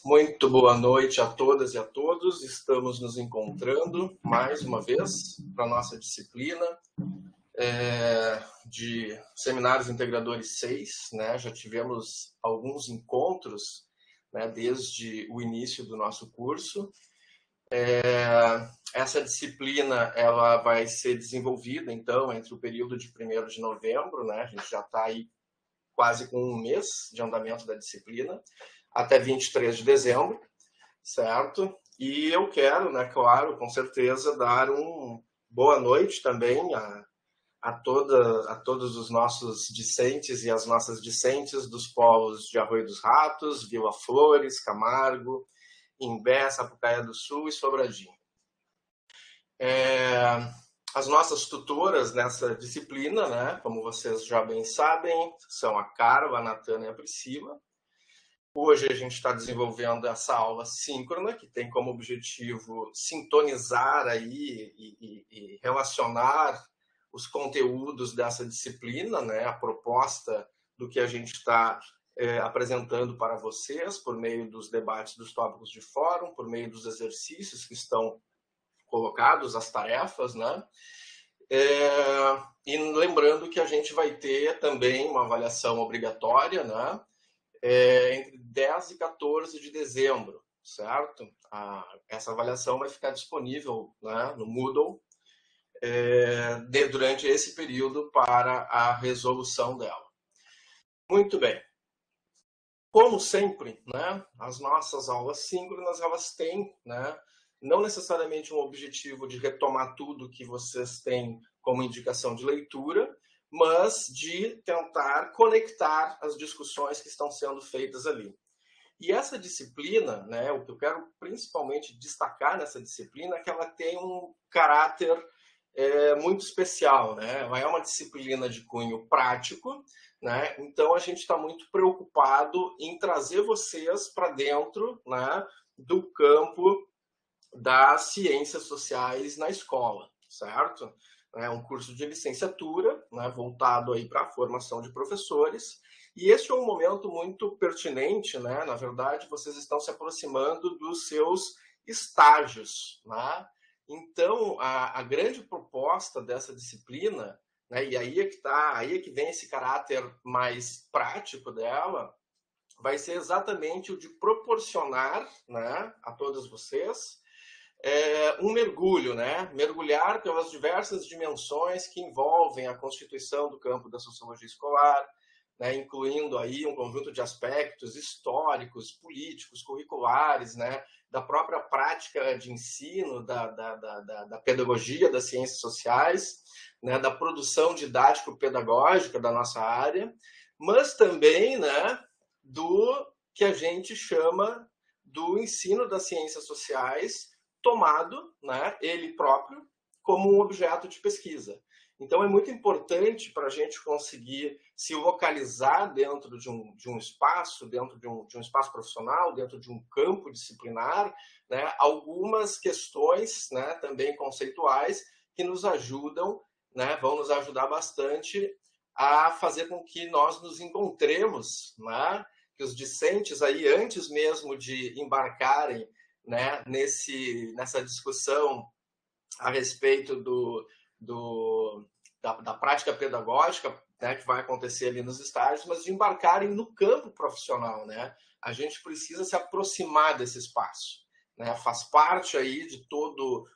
Muito boa noite a todas e a todos. Estamos nos encontrando mais uma vez para a nossa disciplina de Seminários Integradores 6. Né? Já tivemos alguns encontros, né, desde o início do nosso curso. Essa disciplina ela vai ser desenvolvida, então, entre o período de 1º de novembro, né? A gente já está aí quase com um mês de andamento da disciplina, até 23 de dezembro, certo? E eu quero, né, claro, com certeza, dar uma boa noite também a todos os nossos discentes e as nossas discentes dos polos de Arroio dos Ratos, Vila Flores, Camargo, Imbé, Sapucaia do Sul e Sobradinho. As nossas tutoras nessa disciplina, né, como vocês já bem sabem, são a Carla, a Natana e a Priscila. Hoje a gente está desenvolvendo essa aula síncrona, que tem como objetivo sintonizar aí e relacionar os conteúdos dessa disciplina, né, a proposta do que a gente está apresentando para vocês por meio dos debates dos tópicos de fórum, por meio dos exercícios que estão colocados, as tarefas, né? E lembrando que a gente vai ter também uma avaliação obrigatória, né? Entre 10 e 14 de dezembro, certo? Essa avaliação vai ficar disponível, né, no Moodle durante esse período para a resolução dela. Muito bem. Como sempre, né, as nossas aulas síncronas, elas têm, né, não necessariamente um objetivo de retomar tudo que vocês têm como indicação de leitura, mas de tentar conectar as discussões que estão sendo feitas ali. E essa disciplina, né, o que eu quero principalmente destacar nessa disciplina é que ela tem um caráter muito especial, né? Ela é uma disciplina de cunho prático, né? Então a gente está muito preocupado em trazer vocês para dentro, né, do campo das ciências sociais na escola, certo? É um curso de licenciatura, né, voltado aí para a formação de professores, e este é um momento muito pertinente, né? Na verdade, vocês estão se aproximando dos seus estágios, né? Então, a grande proposta dessa disciplina, né, e aí é que vem esse caráter mais prático dela, vai ser exatamente o de proporcionar, né, a todos vocês um mergulho, né? Mergulhar pelas diversas dimensões que envolvem a constituição do campo da sociologia escolar, né? Incluindo aí um conjunto de aspectos históricos, políticos, curriculares, né? Da própria prática de ensino, da pedagogia das ciências sociais, né? Da produção didático-pedagógica da nossa área, mas também, né, do que a gente chama do ensino das ciências sociais tomado, né, ele próprio, como um objeto de pesquisa. Então, é muito importante para a gente conseguir se localizar dentro de um espaço, dentro de um espaço profissional, dentro de um campo disciplinar, né, algumas questões, né, também conceituais que nos ajudam, né, vão nos ajudar bastante a fazer com que nós nos encontremos, né, que os discentes aí, antes mesmo de embarcarem, né, nessa discussão a respeito da prática pedagógica, né, que vai acontecer ali nos estágios, mas de embarcarem no campo profissional, né? A gente precisa se aproximar desse espaço, né? Faz parte aí de todo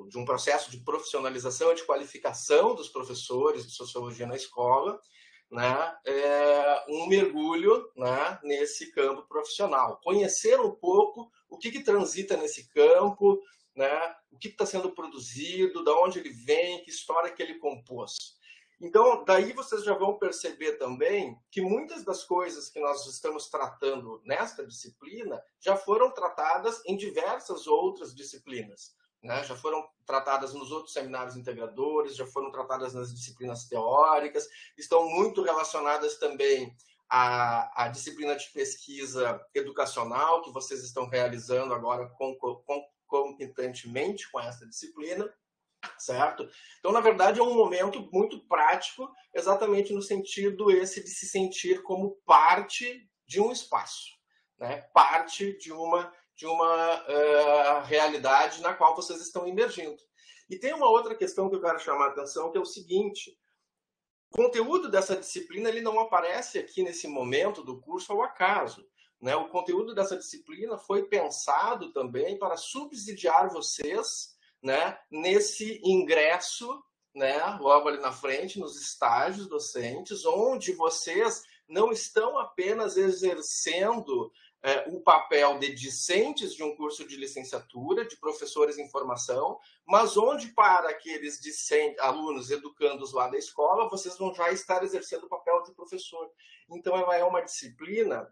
de um processo de profissionalização e de qualificação dos professores de sociologia na escola, né, um mergulho, né, nesse campo profissional. Conhecer um pouco o que transita nesse campo, né, o que está sendo produzido, de onde ele vem, que história que ele compôs. Então, daí vocês já vão perceber também que muitas das coisas que nós estamos tratando nesta disciplina já foram tratadas em diversas outras disciplinas. Né? Já foram tratadas nos outros seminários integradores, já foram tratadas nas disciplinas teóricas, estão muito relacionadas também à disciplina de pesquisa educacional que vocês estão realizando agora concomitantemente com essa disciplina, certo? Então, na verdade, é um momento muito prático, exatamente no sentido esse de se sentir como parte de um espaço, né, parte de uma realidade na qual vocês estão emergindo. E tem uma outra questão que eu quero chamar a atenção, que é o seguinte: o conteúdo dessa disciplina ele não aparece aqui nesse momento do curso ao acaso. Né? O conteúdo dessa disciplina foi pensado também para subsidiar vocês, né, nesse ingresso, né, logo ali na frente, nos estágios docentes, onde vocês não estão apenas exercendo o papel de discentes de um curso de licenciatura, de professores em formação, mas onde para aqueles alunos educandos lá da escola, vocês vão já estar exercendo o papel de professor. Então, ela é uma disciplina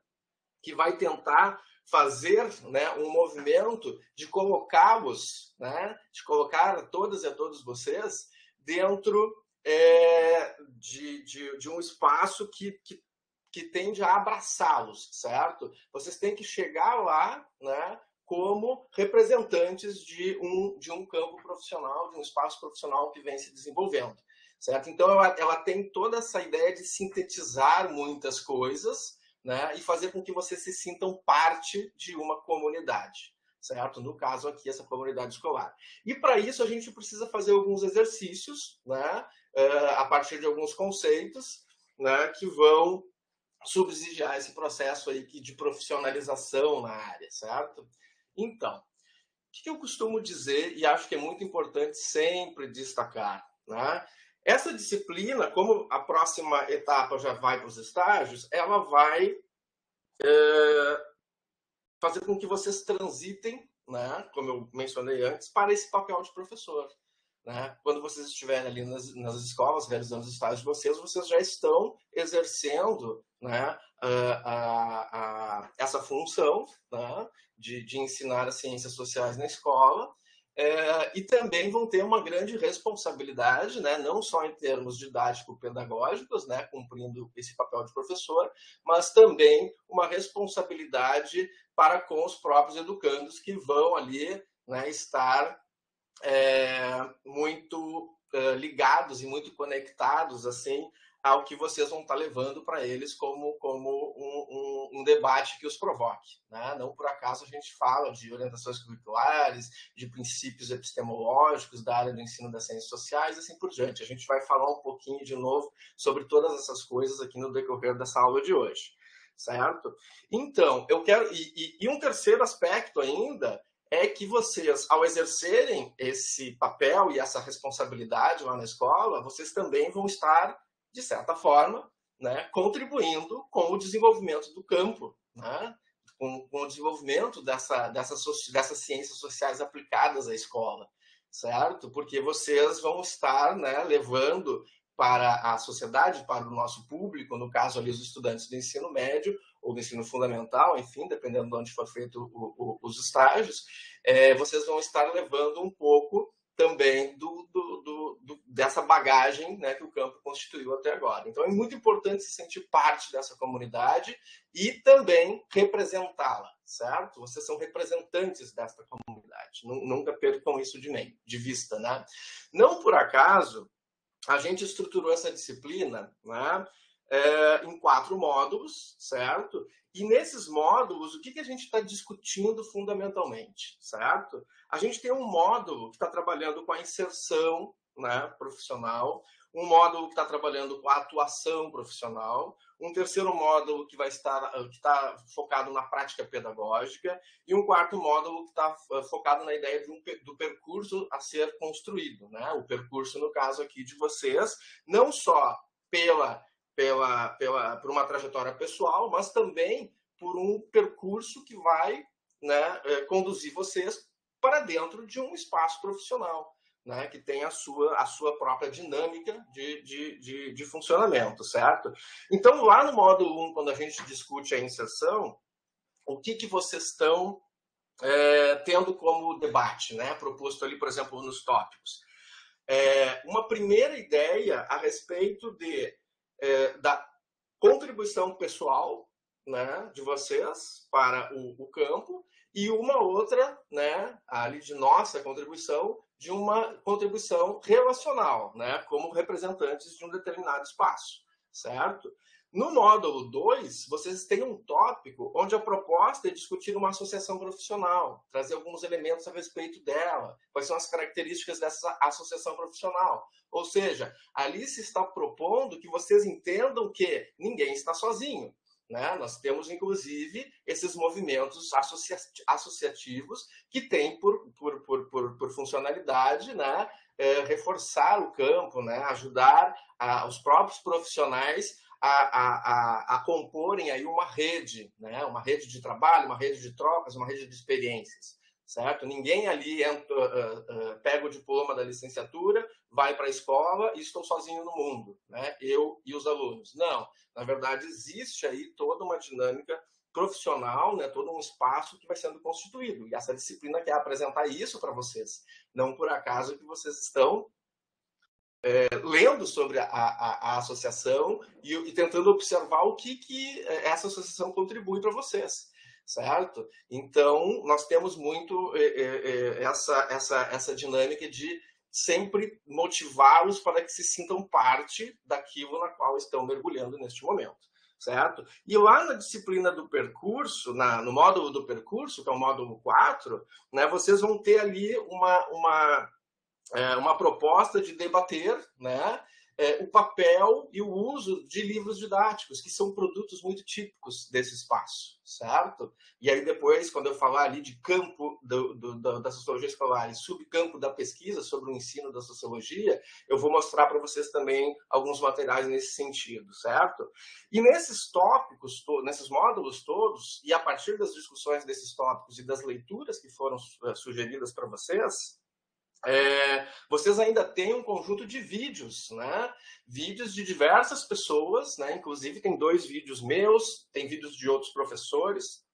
que vai tentar fazer, né, um movimento de colocá-los, né, de colocar todas e a todos vocês dentro de um espaço que tende a abraçá-los, certo? Vocês têm que chegar lá, né, como representantes de um campo profissional, de um espaço profissional que vem se desenvolvendo, certo? Então, ela tem toda essa ideia de sintetizar muitas coisas, né, e fazer com que vocês se sintam parte de uma comunidade, certo? No caso aqui, essa comunidade escolar. E para isso a gente precisa fazer alguns exercícios, né, a partir de alguns conceitos, né, que vão subsidiar esse processo aí de profissionalização na área, certo? Então, o que eu costumo dizer e acho que é muito importante sempre destacar, né? Essa disciplina, como a próxima etapa já vai para os estágios, ela vai fazer com que vocês transitem, né, como eu mencionei antes, para esse papel de professor. Né? Quando vocês estiverem ali nas escolas, realizando os estágios de vocês já estão exercendo, né, essa função, né, de ensinar as ciências sociais na escola, e também vão ter uma grande responsabilidade, né, não só em termos didático-pedagógicos, né, cumprindo esse papel de professor, mas também uma responsabilidade para com os próprios educandos que vão ali, né, estar muito ligados e muito conectados assim ao que vocês vão estar levando para eles como um debate que os provoque. Né? Não por acaso a gente fala de orientações curriculares, de princípios epistemológicos da área do ensino das ciências sociais e assim por diante. A gente vai falar um pouquinho de novo sobre todas essas coisas aqui no decorrer dessa aula de hoje. Certo? Então, eu quero... E um terceiro aspecto ainda é que vocês, ao exercerem esse papel e essa responsabilidade lá na escola, vocês também vão estar, de certa forma, né, contribuindo com o desenvolvimento do campo, né, com o desenvolvimento dessas ciências sociais aplicadas à escola, certo? Porque vocês vão estar, né, levando para a sociedade, para o nosso público, no caso ali os estudantes do ensino médio ou do ensino fundamental, enfim, dependendo de onde for feito os estágios, vocês vão estar levando um pouco também dessa bagagem, né, que o campo constituiu até agora. Então é muito importante se sentir parte dessa comunidade e também representá-la, certo? Vocês são representantes desta comunidade. Nunca percam isso de vista, né? Não por acaso a gente estruturou essa disciplina, né, em 4 módulos, certo? E nesses módulos, o que a gente está discutindo fundamentalmente, certo? A gente tem um módulo que está trabalhando com a inserção, né, profissional, um módulo que está trabalhando com a atuação profissional, um terceiro módulo que está focado na prática pedagógica e um quarto módulo que está focado na ideia do percurso a ser construído, né? O percurso, no caso aqui de vocês, não só por uma trajetória pessoal, mas também por um percurso que vai, né, conduzir vocês para dentro de um espaço profissional, né, que tem a sua própria dinâmica de funcionamento, certo? Então, lá no módulo 1, quando a gente discute a inserção, o que vocês estão tendo como debate, né, proposto ali, por exemplo, nos tópicos? Uma primeira ideia a respeito da contribuição pessoal, né, de vocês para o campo, e uma outra, né, ali de nossa contribuição, de uma contribuição relacional, né, como representantes de um determinado espaço, certo? No módulo 2, vocês têm um tópico onde a proposta é discutir uma associação profissional, trazer alguns elementos a respeito dela, quais são as características dessa associação profissional. Ou seja, ali se está propondo que vocês entendam que ninguém está sozinho. Né? Nós temos, inclusive, esses movimentos associativos que têm por funcionalidade, né, reforçar o campo, né, ajudar os próprios profissionais a comporem aí uma rede, né? Uma rede de trabalho, uma rede de trocas, uma rede de experiências, certo? Ninguém ali pega o diploma da licenciatura, vai para a escola e estou sozinho no mundo, né? Eu e os alunos. Não, na verdade existe aí toda uma dinâmica profissional, né? Todo um espaço que vai sendo constituído. E essa disciplina quer apresentar isso para vocês. Não por acaso que vocês estão lendo sobre a associação e tentando observar o que essa associação contribui para vocês, certo? Então, nós temos muito essa dinâmica de sempre motivá-los para que se sintam parte daquilo na qual estão mergulhando neste momento, certo? E lá na disciplina do percurso, no módulo do percurso, que é o módulo 4, né, vocês vão ter ali uma proposta de debater, né, o papel e o uso de livros didáticos, que são produtos muito típicos desse espaço, certo? E aí depois, quando eu falar ali de campo da sociologia escolar e subcampo da pesquisa sobre o ensino da sociologia, eu vou mostrar para vocês também alguns materiais nesse sentido, certo? E nesses tópicos, nesses módulos todos, e a partir das discussões desses tópicos e das leituras que foram sugeridas para vocês, vocês ainda têm um conjunto de vídeos, né? Vídeos de diversas pessoas, né? Inclusive tem 2 vídeos meus, tem vídeos de outros professores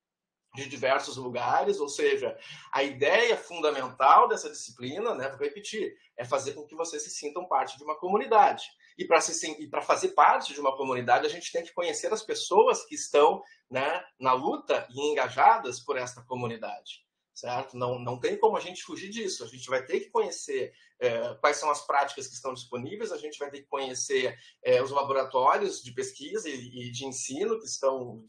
de diversos lugares, ou seja, a ideia fundamental dessa disciplina, né, vou repetir, é fazer com que vocês se sintam parte de uma comunidade. E para fazer parte de uma comunidade, a gente tem que conhecer as pessoas que estão, né, na luta e engajadas por esta comunidade. Certo? Não tem como a gente fugir disso. A gente vai ter que conhecer quais são as práticas que estão disponíveis, a gente vai ter que conhecer os laboratórios de pesquisa e de ensino que estão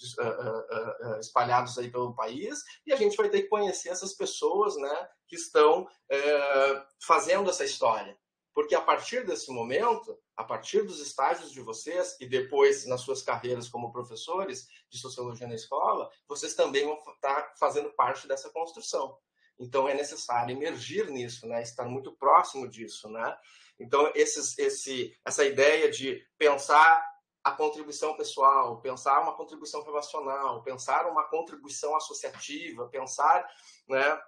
espalhados aí pelo país, e a gente vai ter que conhecer essas pessoas, né, que estão fazendo essa história. Porque a partir desse momento, a partir dos estágios de vocês e depois nas suas carreiras como professores de sociologia na escola, vocês também vão estar fazendo parte dessa construção. Então é necessário emergir nisso, né? Estar muito próximo disso, né? Então essa ideia de pensar a contribuição pessoal, pensar uma contribuição relacional, pensar uma contribuição associativa, pensar, né,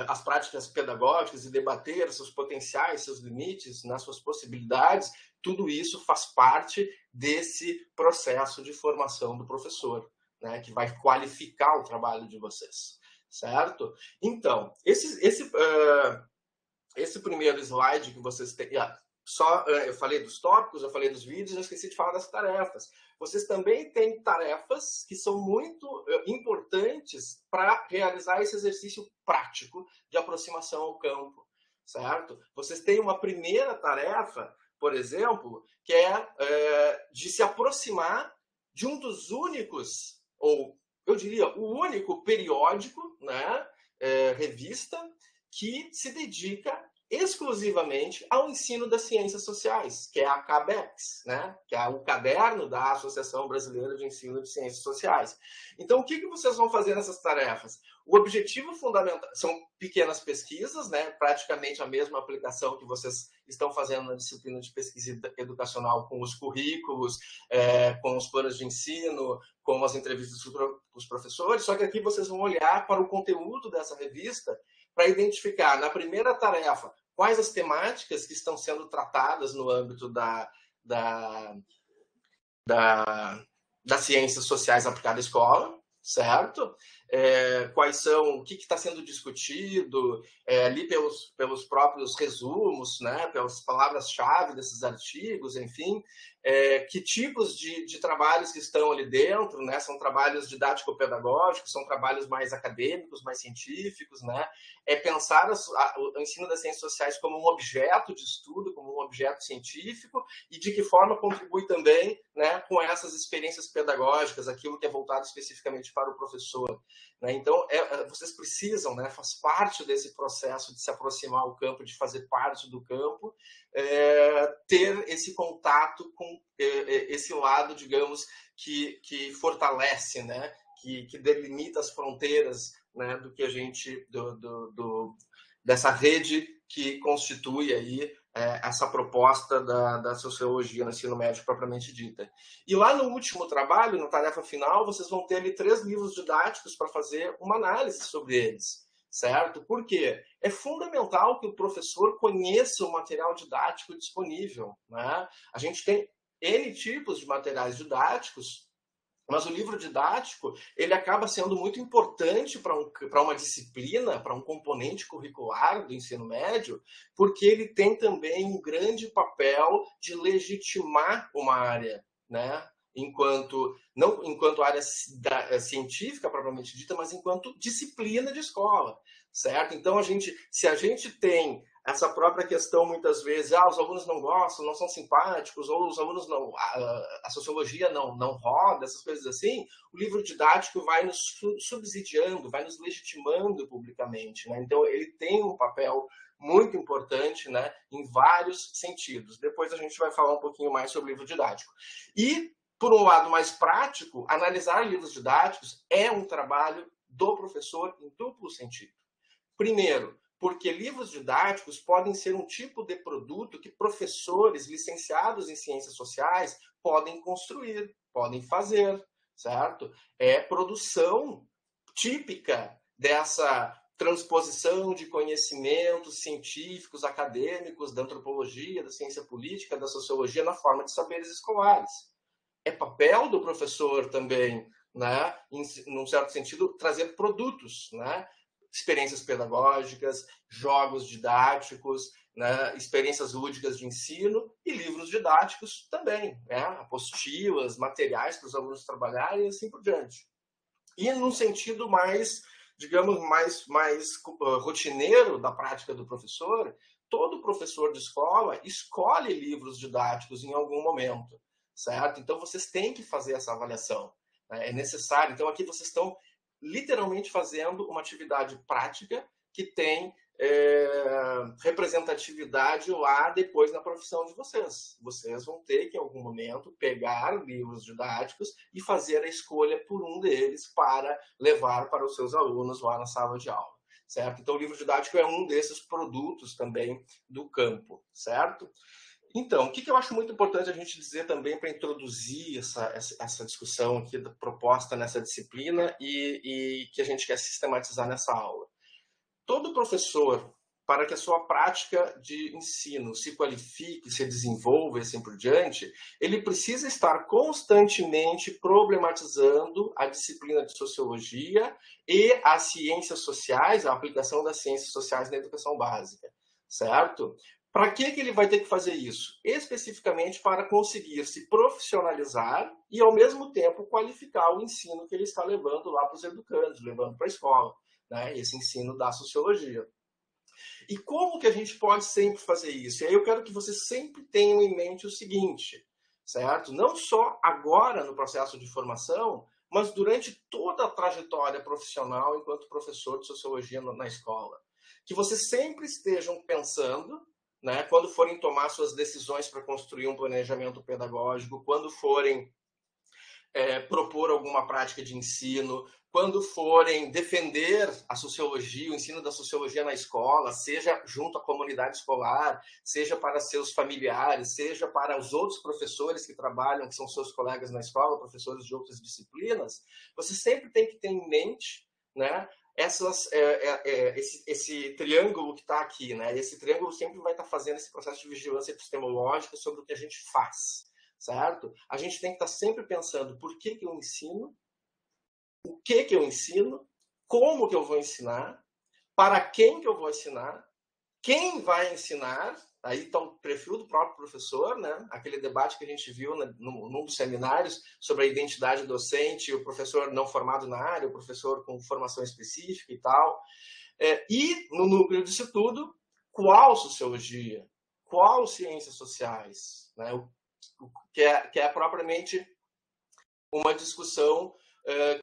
as práticas pedagógicas e debater seus potenciais, seus limites, nas suas possibilidades, tudo isso faz parte desse processo de formação do professor, né, que vai qualificar o trabalho de vocês, certo? Então, esse primeiro slide que vocês têm... eu falei dos tópicos, eu falei dos vídeos, eu esqueci de falar das tarefas. Vocês também têm tarefas que são muito importantes para realizar esse exercício prático de aproximação ao campo, certo? Vocês têm uma primeira tarefa, por exemplo, que é de se aproximar de um dos únicos, ou eu diria, o único periódico, né, revista, que se dedica exclusivamente ao ensino das ciências sociais, que é a CABEX, né? Que é o caderno da Associação Brasileira de Ensino de Ciências Sociais. Então, o que vocês vão fazer nessas tarefas? O objetivo fundamental são pequenas pesquisas, né? Praticamente a mesma aplicação que vocês estão fazendo na disciplina de pesquisa educacional com os currículos, com os planos de ensino, com as entrevistas com os professores, só que aqui vocês vão olhar para o conteúdo dessa revista para identificar, na primeira tarefa, quais as temáticas que estão sendo tratadas no âmbito das ciências sociais aplicadas à escola, certo? quais são, o que está sendo discutido, ali pelos próprios resumos, né, pelas palavras-chave desses artigos, enfim, que tipos de trabalhos que estão ali dentro, né, são trabalhos didático-pedagógicos, são trabalhos mais acadêmicos, mais científicos, né, pensar o ensino das ciências sociais como um objeto de estudo, como um objeto científico, e de que forma contribui também, né, com essas experiências pedagógicas, aquilo que é voltado especificamente para o professor. Né? Então, vocês precisam, né, faz parte desse processo de se aproximar ao campo, de fazer parte do campo, ter esse contato com esse lado, digamos, que fortalece, né, que delimita as fronteiras, né, do que a gente, dessa rede que constitui aí essa proposta da sociologia no ensino médio propriamente dita. E lá no último trabalho, na tarefa final, vocês vão ter ali 3 livros didáticos para fazer uma análise sobre eles, certo? Por quê? É fundamental que o professor conheça o material didático disponível, né? A gente tem N tipos de materiais didáticos, mas o livro didático, ele acaba sendo muito importante para uma disciplina, para um componente curricular do ensino médio, porque ele tem também um grande papel de legitimar uma área, né? Não enquanto área científica propriamente dita, mas enquanto disciplina de escola, certo? Então, se a gente tem essa própria questão, muitas vezes, os alunos não gostam, não são simpáticos, ou os alunos não, a sociologia não roda, essas coisas assim, o livro didático vai nos subsidiando, vai nos legitimando publicamente, né? Então, ele tem um papel muito importante, né, em vários sentidos. Depois a gente vai falar um pouquinho mais sobre o livro didático. E, por um lado mais prático, analisar livros didáticos é um trabalho do professor em duplo sentido. Primeiro, porque livros didáticos podem ser um tipo de produto que professores licenciados em ciências sociais podem construir, podem fazer, certo? É produção típica dessa transposição de conhecimentos científicos, acadêmicos, da antropologia, da ciência política, da sociologia na forma de saberes escolares. É papel do professor também, né, num certo sentido, trazer produtos, né? Experiências pedagógicas, jogos didáticos, né, experiências lúdicas de ensino e livros didáticos também, né, apostilas, materiais para os alunos trabalharem e assim por diante. E num sentido mais, digamos, mais rotineiro da prática do professor, todo professor de escola escolhe livros didáticos em algum momento, certo? Então, vocês têm que fazer essa avaliação, né? É necessário. Então, aqui vocês estão literalmente fazendo uma atividade prática que tem representatividade lá depois na profissão de vocês. Vocês vão ter que, em algum momento, pegar livros didáticos e fazer a escolha por um deles para levar para os seus alunos lá na sala de aula, certo? Então, o livro didático é um desses produtos também do campo, certo? Então, o que eu acho muito importante a gente dizer também para introduzir essa discussão aqui proposta nessa disciplina e que a gente quer sistematizar nessa aula. Todo professor, para que a sua prática de ensino se qualifique, se desenvolva e assim por diante, ele precisa estar constantemente problematizando a disciplina de sociologia e as ciências sociais, a aplicação das ciências sociais na educação básica, certo? Para que ele vai ter que fazer isso? Especificamente para conseguir se profissionalizar e, ao mesmo tempo, qualificar o ensino que ele está levando lá para os educandos, levando para a escola, né? Esse ensino da sociologia. E como que a gente pode sempre fazer isso? E aí eu quero que vocês sempre tenham em mente o seguinte, certo? Não só agora no processo de formação, mas durante toda a trajetória profissional enquanto professor de sociologia na escola. Que vocês sempre estejam pensando, né, quando forem tomar suas decisões para construir um planejamento pedagógico, quando forem propor alguma prática de ensino, quando forem defender a sociologia, o ensino da sociologia na escola, seja junto à comunidade escolar, seja para seus familiares, seja para os outros professores que trabalham, que são seus colegas na escola, professores de outras disciplinas, você sempre tem que ter em mente, né, esse triângulo que está aqui, né? Esse triângulo sempre vai estar fazendo esse processo de vigilância epistemológica sobre o que a gente faz, certo? A gente tem que estar sempre pensando por que eu ensino, o que eu ensino como que eu vou ensinar, para quem que eu vou ensinar, quem vai ensinar. Aí está o perfil do próprio professor, né? Aquele debate que a gente viu num dos seminários sobre a identidade docente, o professor não formado na área, o professor com formação específica e tal. E, no núcleo disso tudo, qual sociologia? Qual ciências sociais? Né? Que é propriamente uma discussão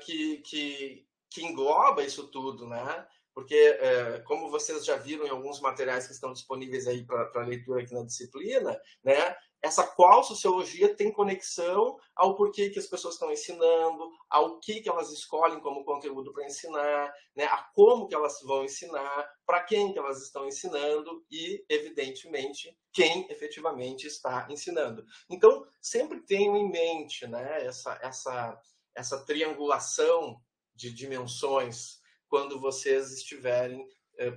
que engloba isso tudo, né? Porque, como vocês já viram em alguns materiais que estão disponíveis aí para leitura aqui na disciplina, né, essa qual sociologia tem conexão ao porquê que as pessoas estão ensinando, ao que elas escolhem como conteúdo para ensinar, né, a como que elas vão ensinar, para quem que elas estão ensinando e, evidentemente, quem efetivamente está ensinando. Então, sempre tenham em mente, né, essa triangulação de dimensões quando vocês estiverem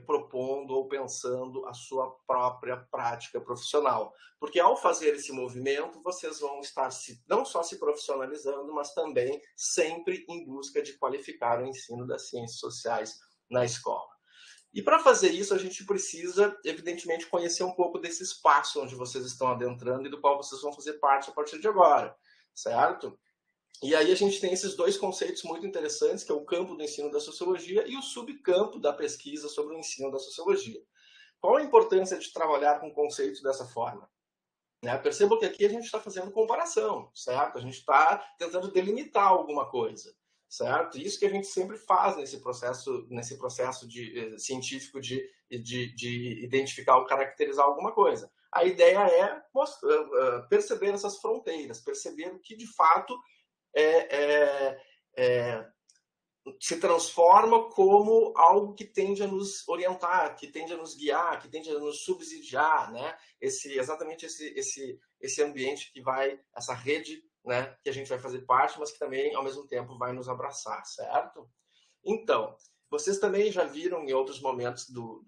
propondo ou pensando a sua própria prática profissional. Porque ao fazer esse movimento, vocês vão estar não só se profissionalizando, mas também sempre em busca de qualificar o ensino das ciências sociais na escola. E para fazer isso, a gente precisa, evidentemente, conhecer um pouco desse espaço onde vocês estão adentrando e do qual vocês vão fazer parte a partir de agora, certo? E aí a gente tem esses dois conceitos muito interessantes, que é o campo do ensino da sociologia e o subcampo da pesquisa sobre o ensino da sociologia. Qual a importância de trabalhar com conceitos dessa forma? Percebam que aqui a gente está fazendo comparação, certo? A gente está tentando delimitar alguma coisa, certo? Isso que a gente sempre faz nesse processo científico de identificar ou caracterizar alguma coisa. A ideia é perceber essas fronteiras, perceber o que de fato se transforma como algo que tende a nos orientar, que tende a nos guiar, que tende a nos subsidiar, né? Exatamente esse ambiente que vai, essa rede, né, que a gente vai fazer parte, mas que também, ao mesmo tempo, vai nos abraçar, certo? Então, vocês também já viram em outros momentos do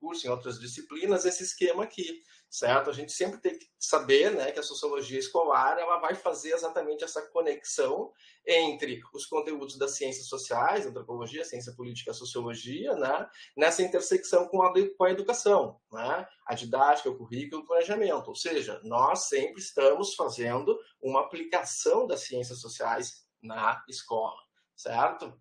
curso, em outras disciplinas, esse esquema aqui, certo? A gente sempre tem que saber, né, que a sociologia escolar ela vai fazer exatamente essa conexão entre os conteúdos das ciências sociais, antropologia, ciência política, sociologia, né, nessa intersecção com a educação, né, a didática, o currículo, o planejamento. Ou seja, nós sempre estamos fazendo uma aplicação das ciências sociais na escola, certo?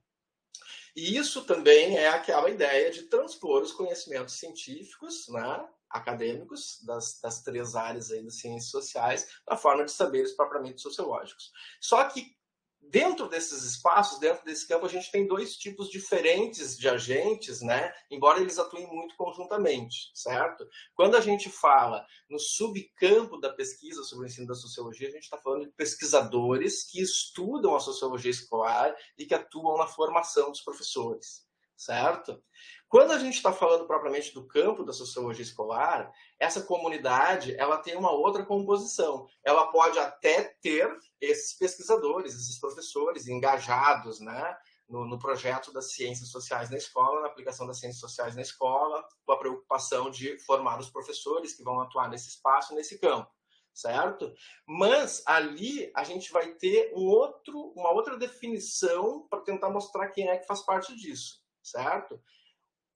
E isso também é aquela ideia de transpor os conhecimentos científicos, né, acadêmicos, das três áreas aí das ciências sociais, na forma de saberes propriamente sociológicos. Só que dentro desses espaços, dentro desse campo, a gente tem dois tipos diferentes de agentes, né? Embora eles atuem muito conjuntamente, certo? Quando a gente fala no subcampo da pesquisa sobre o ensino da sociologia, a gente está falando de pesquisadores que estudam a sociologia escolar e que atuam na formação dos professores, certo? Quando a gente está falando propriamente do campo da sociologia escolar, essa comunidade ela tem uma outra composição. Ela pode até ter esses pesquisadores, esses professores engajados, né, no projeto das ciências sociais na escola, na aplicação das ciências sociais na escola, com a preocupação de formar os professores que vão atuar nesse espaço, nesse campo, certo? Mas ali a gente vai ter uma outra definição para tentar mostrar quem é que faz parte disso, certo?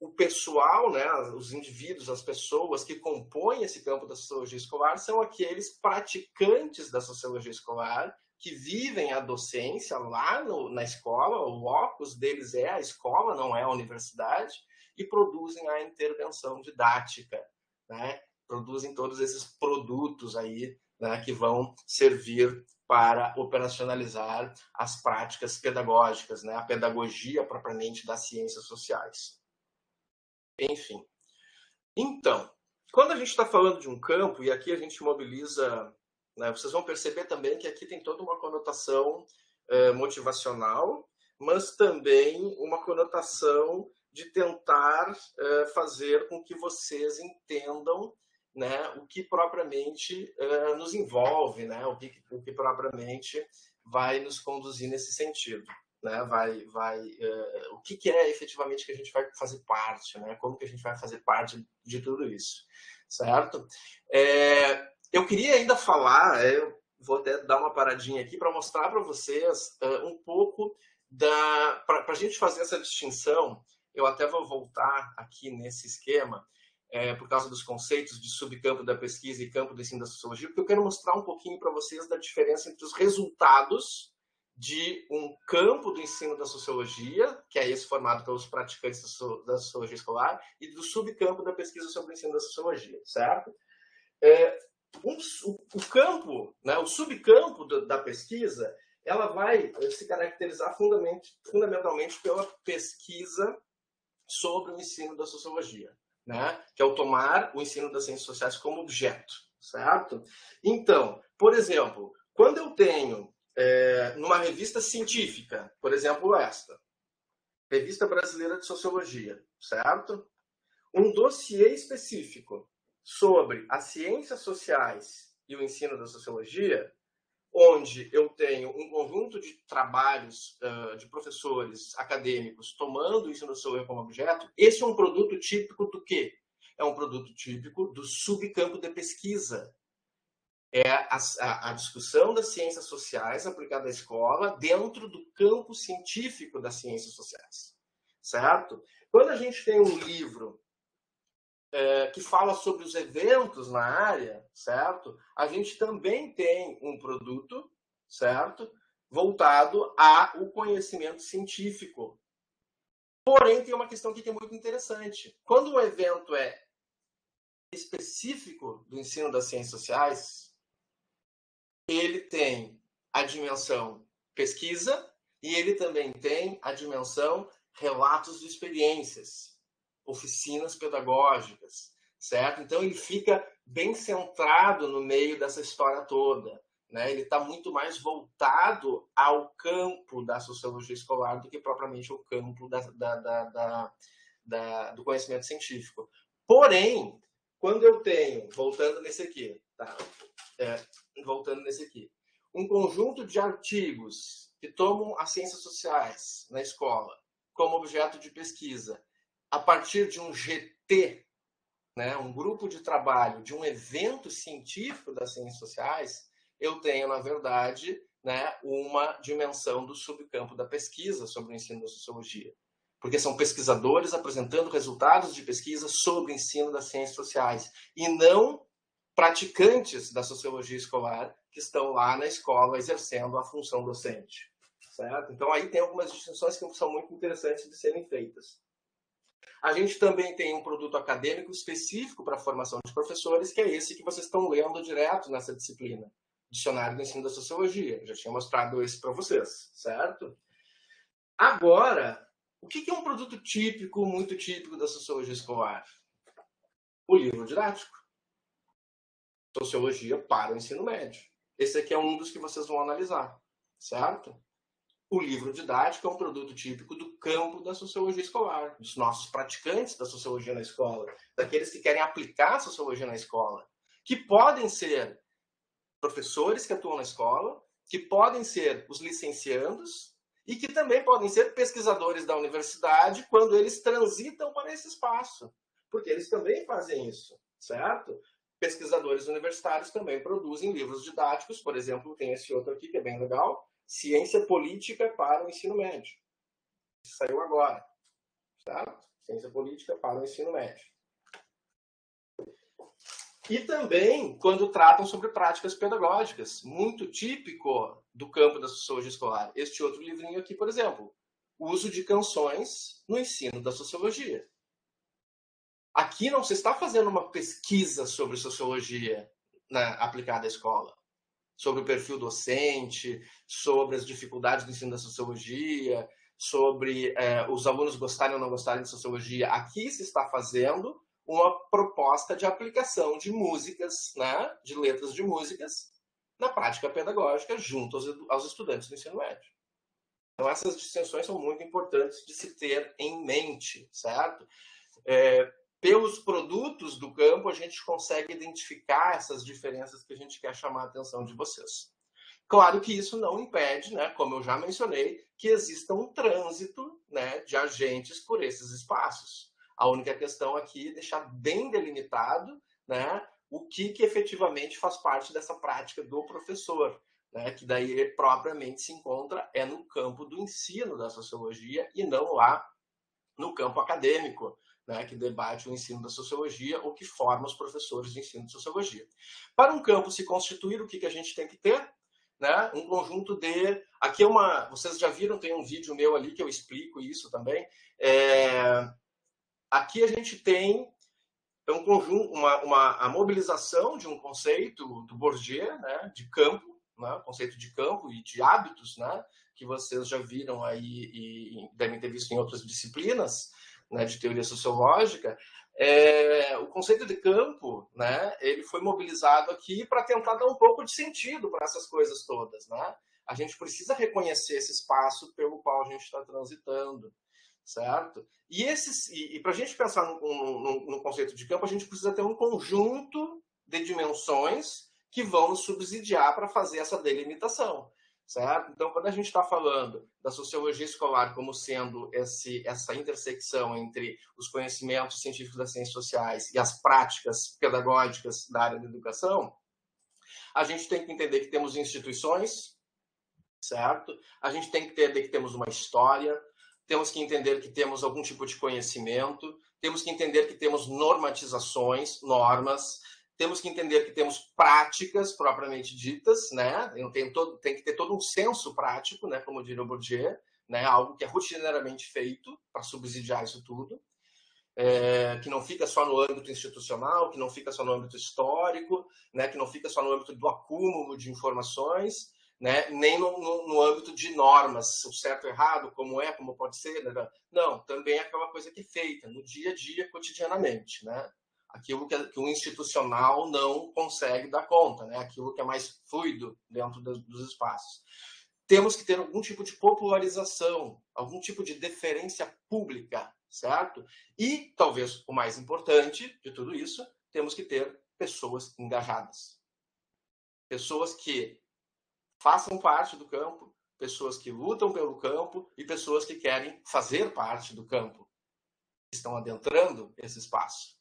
O pessoal, né, os indivíduos, as pessoas que compõem esse campo da sociologia escolar são aqueles praticantes da sociologia escolar que vivem a docência lá na escola, o locus deles é a escola, não é a universidade, e produzem a intervenção didática, né? Produzem todos esses produtos aí, né, que vão servir para operacionalizar as práticas pedagógicas, né, a pedagogia propriamente das ciências sociais. Enfim. Então, quando a gente está falando de um campo, e aqui a gente mobiliza, né, vocês vão perceber também que aqui tem toda uma conotação motivacional, mas também uma conotação de tentar fazer com que vocês entendam, né, o que propriamente nos envolve, né, o que propriamente vai nos conduzir nesse sentido. Né, o que é efetivamente que a gente vai fazer parte, né? Como que a gente vai fazer parte de tudo isso, certo? Eu queria ainda falar, eu vou até dar uma paradinha aqui para mostrar para vocês um pouco para a gente fazer essa distinção, eu até vou voltar aqui nesse esquema, por causa dos conceitos de subcampo da pesquisa e campo do ensino da sociologia, porque eu quero mostrar um pouquinho para vocês da diferença entre os resultados de um campo do ensino da sociologia, que é esse formado pelos praticantes da sociologia escolar, e do subcampo da pesquisa sobre o ensino da sociologia, certo? O campo, né, o subcampo da pesquisa, ela vai se caracterizar fundamentalmente pela pesquisa sobre o ensino da sociologia, né, que é o tomar o ensino das ciências sociais como objeto, certo? Então, por exemplo, quando eu tenho numa revista científica, por exemplo esta, Revista Brasileira de Sociologia, certo? Um dossiê específico sobre as ciências sociais e o ensino da sociologia, onde eu tenho um conjunto de trabalhos de professores acadêmicos tomando o ensino da sociologia como objeto, esse é um produto típico do quê? É um produto típico do subcampo de pesquisa. É a discussão das ciências sociais aplicada à escola dentro do campo científico das ciências sociais, certo? Quando a gente tem um livro que fala sobre os eventos na área, certo? A gente também tem um produto, certo? Voltado ao conhecimento científico. Porém, tem uma questão aqui que é muito interessante. Quando o evento é específico do ensino das ciências sociais, ele tem a dimensão pesquisa e ele também tem a dimensão relatos de experiências, oficinas pedagógicas, certo? Então ele fica bem centrado no meio dessa história toda, né? Ele está muito mais voltado ao campo da sociologia escolar do que propriamente ao campo do conhecimento científico. Porém, quando eu tenho, voltando nesse aqui, tá? Um conjunto de artigos que tomam as ciências sociais na escola como objeto de pesquisa a partir de um GT, né, um grupo de trabalho de um evento científico das ciências sociais, eu tenho, na verdade, né, uma dimensão do subcampo da pesquisa sobre o ensino da sociologia. Porque são pesquisadores apresentando resultados de pesquisa sobre o ensino das ciências sociais e não praticantes da sociologia escolar que estão lá na escola exercendo a função docente, certo? Então aí tem algumas distinções que são muito interessantes de serem feitas. A gente também tem um produto acadêmico específico para a formação de professores, que é esse que vocês estão lendo direto nessa disciplina, Dicionário do Ensino da Sociologia. Eu já tinha mostrado esse para vocês, certo? Agora, o que é um produto típico, muito típico da sociologia escolar? O livro didático. Sociologia para o ensino médio. Esse aqui é um dos que vocês vão analisar, certo? O livro didático é um produto típico do campo da sociologia escolar, dos nossos praticantes da sociologia na escola, daqueles que querem aplicar a sociologia na escola, que podem ser professores que atuam na escola, que podem ser os licenciandos e que também podem ser pesquisadores da universidade quando eles transitam para esse espaço, porque eles também fazem isso, certo? Pesquisadores universitários também produzem livros didáticos, por exemplo, tem esse outro aqui que é bem legal, Ciência Política para o Ensino Médio. Isso saiu agora, certo? Ciência Política para o Ensino Médio. E também quando tratam sobre práticas pedagógicas, muito típico do campo da sociologia escolar. Este outro livrinho aqui, por exemplo, uso de canções no ensino da sociologia. Aqui não se está fazendo uma pesquisa sobre sociologia aplicada à escola, sobre o perfil docente, sobre as dificuldades do ensino da sociologia, sobre os alunos gostarem ou não gostarem de sociologia. Aqui se está fazendo uma proposta de aplicação de músicas, né, de letras de músicas, na prática pedagógica junto aos estudantes do ensino médio. Então essas distinções são muito importantes de se ter em mente, certo? Pelos produtos do campo, a gente consegue identificar essas diferenças que a gente quer chamar a atenção de vocês. Claro que isso não impede, né, como eu já mencionei, que exista um trânsito, né, de agentes por esses espaços. A única questão aqui é deixar bem delimitado, né, o que efetivamente faz parte dessa prática do professor. né, que daí propriamente se encontra no campo do ensino da sociologia e não lá no campo acadêmico, né, que debate o ensino da sociologia ou que forma os professores de ensino de sociologia. Para um campo se constituir, o que a gente tem que ter? Né? Um conjunto de... Aqui é uma... Vocês já viram, tem um vídeo meu ali que eu explico isso também. Aqui a gente tem um conjunto, a mobilização de um conceito do Bourdieu, né, de campo, né, conceito de campo e de hábitos, né, que vocês já viram aí e devem ter visto em outras disciplinas, né, de teoria sociológica. O conceito de campo, né, ele foi mobilizado aqui para tentar dar um pouco de sentido para essas coisas todas, né? A gente precisa reconhecer esse espaço pelo qual a gente está transitando, certo? E para a gente pensar no conceito de campo, a gente precisa ter um conjunto de dimensões que vão nos subsidiar para fazer essa delimitação, certo? Então, quando a gente está falando da sociologia escolar como sendo essa intersecção entre os conhecimentos científicos das ciências sociais e as práticas pedagógicas da área da educação, a gente tem que entender que temos instituições, certo? A gente tem que entender que temos uma história, temos que entender que temos algum tipo de conhecimento, temos que entender que temos normatizações, normas, temos que entender que temos práticas propriamente ditas, né? Tem que ter todo um senso prático, né? Como diria o Bourdieu, né? Algo que é rotineiramente feito para subsidiar isso tudo, que não fica só no âmbito institucional, que não fica só no âmbito histórico, né? Que não fica só no âmbito do acúmulo de informações, né? Nem no âmbito de normas, o certo e errado, como pode ser. Né? Não, também é aquela coisa que é feita no dia a dia, cotidianamente, né? Aquilo que o institucional não consegue dar conta, né? Aquilo que é mais fluido dentro dos espaços. Temos que ter algum tipo de popularização, algum tipo de deferência pública, certo? E, talvez o mais importante de tudo isso, temos que ter pessoas engajadas. Pessoas que façam parte do campo, pessoas que lutam pelo campo e pessoas que querem fazer parte do campo, que estão adentrando esse espaço.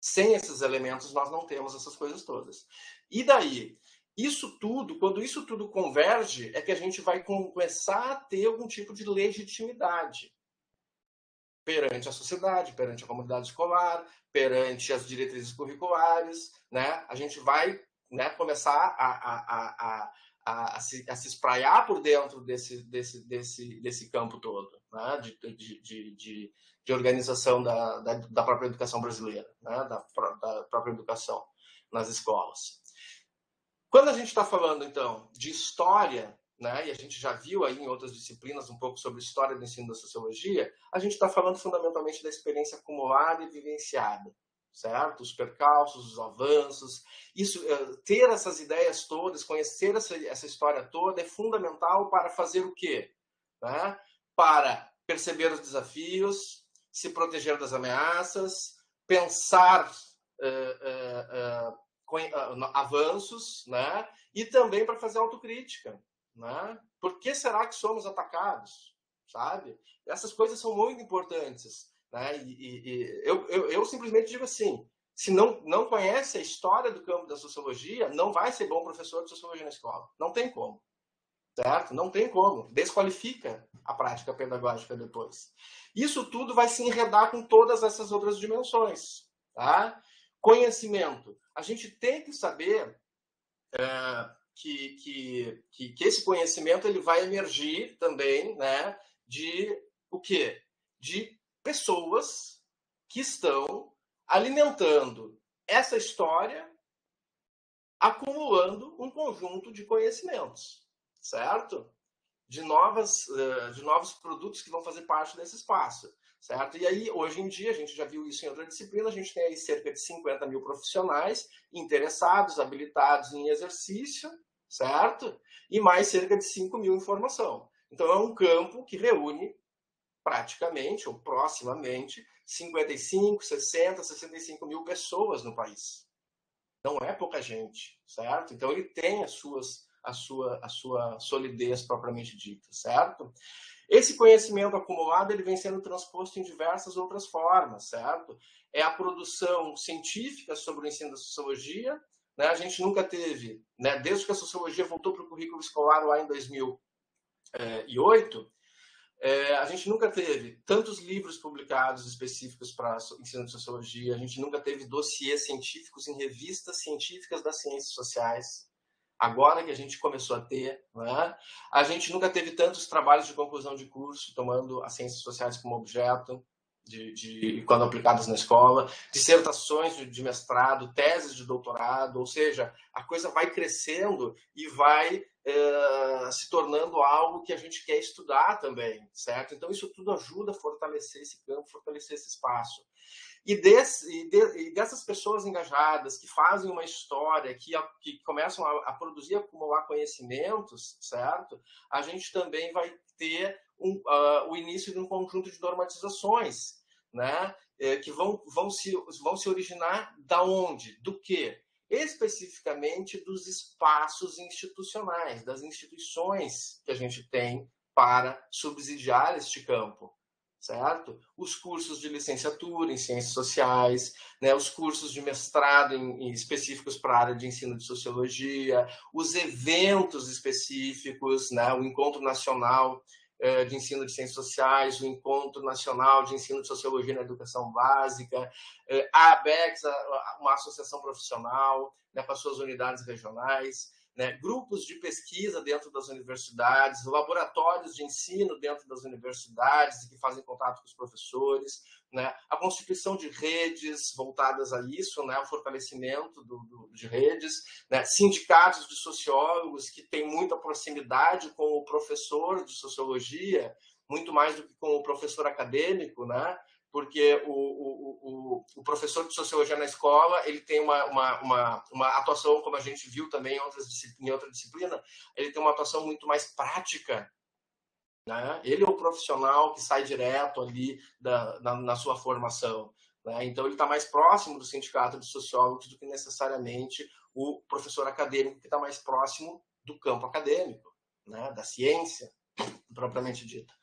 Sem esses elementos, nós não temos essas coisas todas. E daí, isso tudo, quando isso tudo converge, é que a gente vai começar a ter algum tipo de legitimidade perante a sociedade, perante a comunidade escolar, perante as diretrizes curriculares, né? A gente vai, né, começar a se espraiar por dentro desse campo todo, né? de organização da própria educação brasileira, né? da própria educação nas escolas. Quando a gente está falando, então, de história, né, e a gente já viu aí em outras disciplinas um pouco sobre história do ensino da sociologia, a gente está falando fundamentalmente da experiência acumulada e vivenciada, certo? Os percalços, os avanços, ter essas ideias todas, conhecer essa história toda é fundamental para fazer o quê? Né? Para perceber os desafios, se proteger das ameaças, pensar avanços, né? E também para fazer autocrítica, né? Por que será que somos atacados, sabe? Essas coisas são muito importantes, né? Eu simplesmente digo assim, se não conhece a história do campo da sociologia, não vai ser bom professor de sociologia na escola. Não tem como, certo? Não tem como. Desqualifica a prática pedagógica depois. Isso tudo vai se enredar com todas essas outras dimensões, tá? Conhecimento. A gente tem que saber que esse conhecimento ele vai emergir também, né, de o quê? De pessoas que estão alimentando essa história, acumulando um conjunto de conhecimentos, certo? De novos produtos que vão fazer parte desse espaço, certo? E aí, hoje em dia, a gente já viu isso em outra disciplina, a gente tem aí cerca de 50 mil profissionais interessados, habilitados em exercício, certo? E mais cerca de 5 mil em formação. Então, é um campo que reúne praticamente, ou proximamente, 55, 60, 65 mil pessoas no país. Não é pouca gente, certo? Então, ele tem a sua solidez propriamente dita, certo? Esse conhecimento acumulado ele vem sendo transposto em diversas outras formas, certo? É a produção científica sobre o ensino da sociologia, né, a gente nunca teve, né, desde que a sociologia voltou para o currículo escolar lá em 2008, a gente nunca teve tantos livros publicados específicos para ensino de sociologia, a gente nunca teve dossiês científicos em revistas científicas das ciências sociais, agora que a gente começou a ter, né? A gente nunca teve tantos trabalhos de conclusão de curso tomando as ciências sociais como objeto, quando aplicadas na escola, dissertações de mestrado, teses de doutorado, ou seja, a coisa vai crescendo e vai se tornando algo que a gente quer estudar também, certo? Então isso tudo ajuda a fortalecer esse campo, fortalecer esse espaço. E dessas pessoas engajadas que fazem uma história, que começam a produzir, acumular conhecimentos, certo? A gente também vai ter o início de um conjunto de normatizações, né? Que vão se originar da onde? Do quê? Especificamente dos espaços institucionais, das instituições que a gente tem para subsidiar este campo, certo? Os cursos de licenciatura em ciências sociais, né? Os cursos de mestrado específicos para a área de ensino de sociologia, os eventos específicos, né? O Encontro Nacional de Ensino de Ciências Sociais, o Encontro Nacional de Ensino de Sociologia na Educação Básica, a ABEX, uma associação profissional, né, com as suas unidades regionais, né, grupos de pesquisa dentro das universidades, laboratórios de ensino dentro das universidades que fazem contato com os professores, né, a constituição de redes voltadas a isso, né, o fortalecimento de redes, né, sindicatos de sociólogos que têm muita proximidade com o professor de sociologia, muito mais do que com o professor acadêmico, né, porque o professor de sociologia na escola ele tem uma atuação, como a gente viu também em outra disciplina, ele tem uma atuação muito mais prática, né? Ele é o profissional que sai direto ali na sua formação, né? Então ele está mais próximo do sindicato de sociólogos do que necessariamente o professor acadêmico, que está mais próximo do campo acadêmico, né? Da ciência propriamente dita.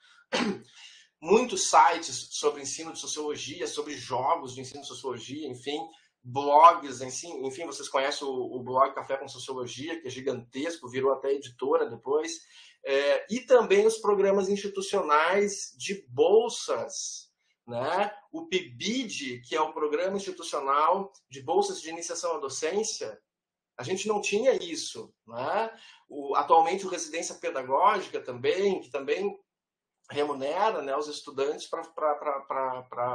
Muitos sites sobre ensino de sociologia, sobre jogos de ensino de sociologia, enfim, blogs, enfim, vocês conhecem o blog Café com Sociologia, que é gigantesco, virou até editora depois, e também os programas institucionais de bolsas, né? O PIBID, que é o Programa Institucional de Bolsas de Iniciação à Docência, a gente não tinha isso, né? Atualmente o Residência Pedagógica também, que também remunera, né, os estudantes para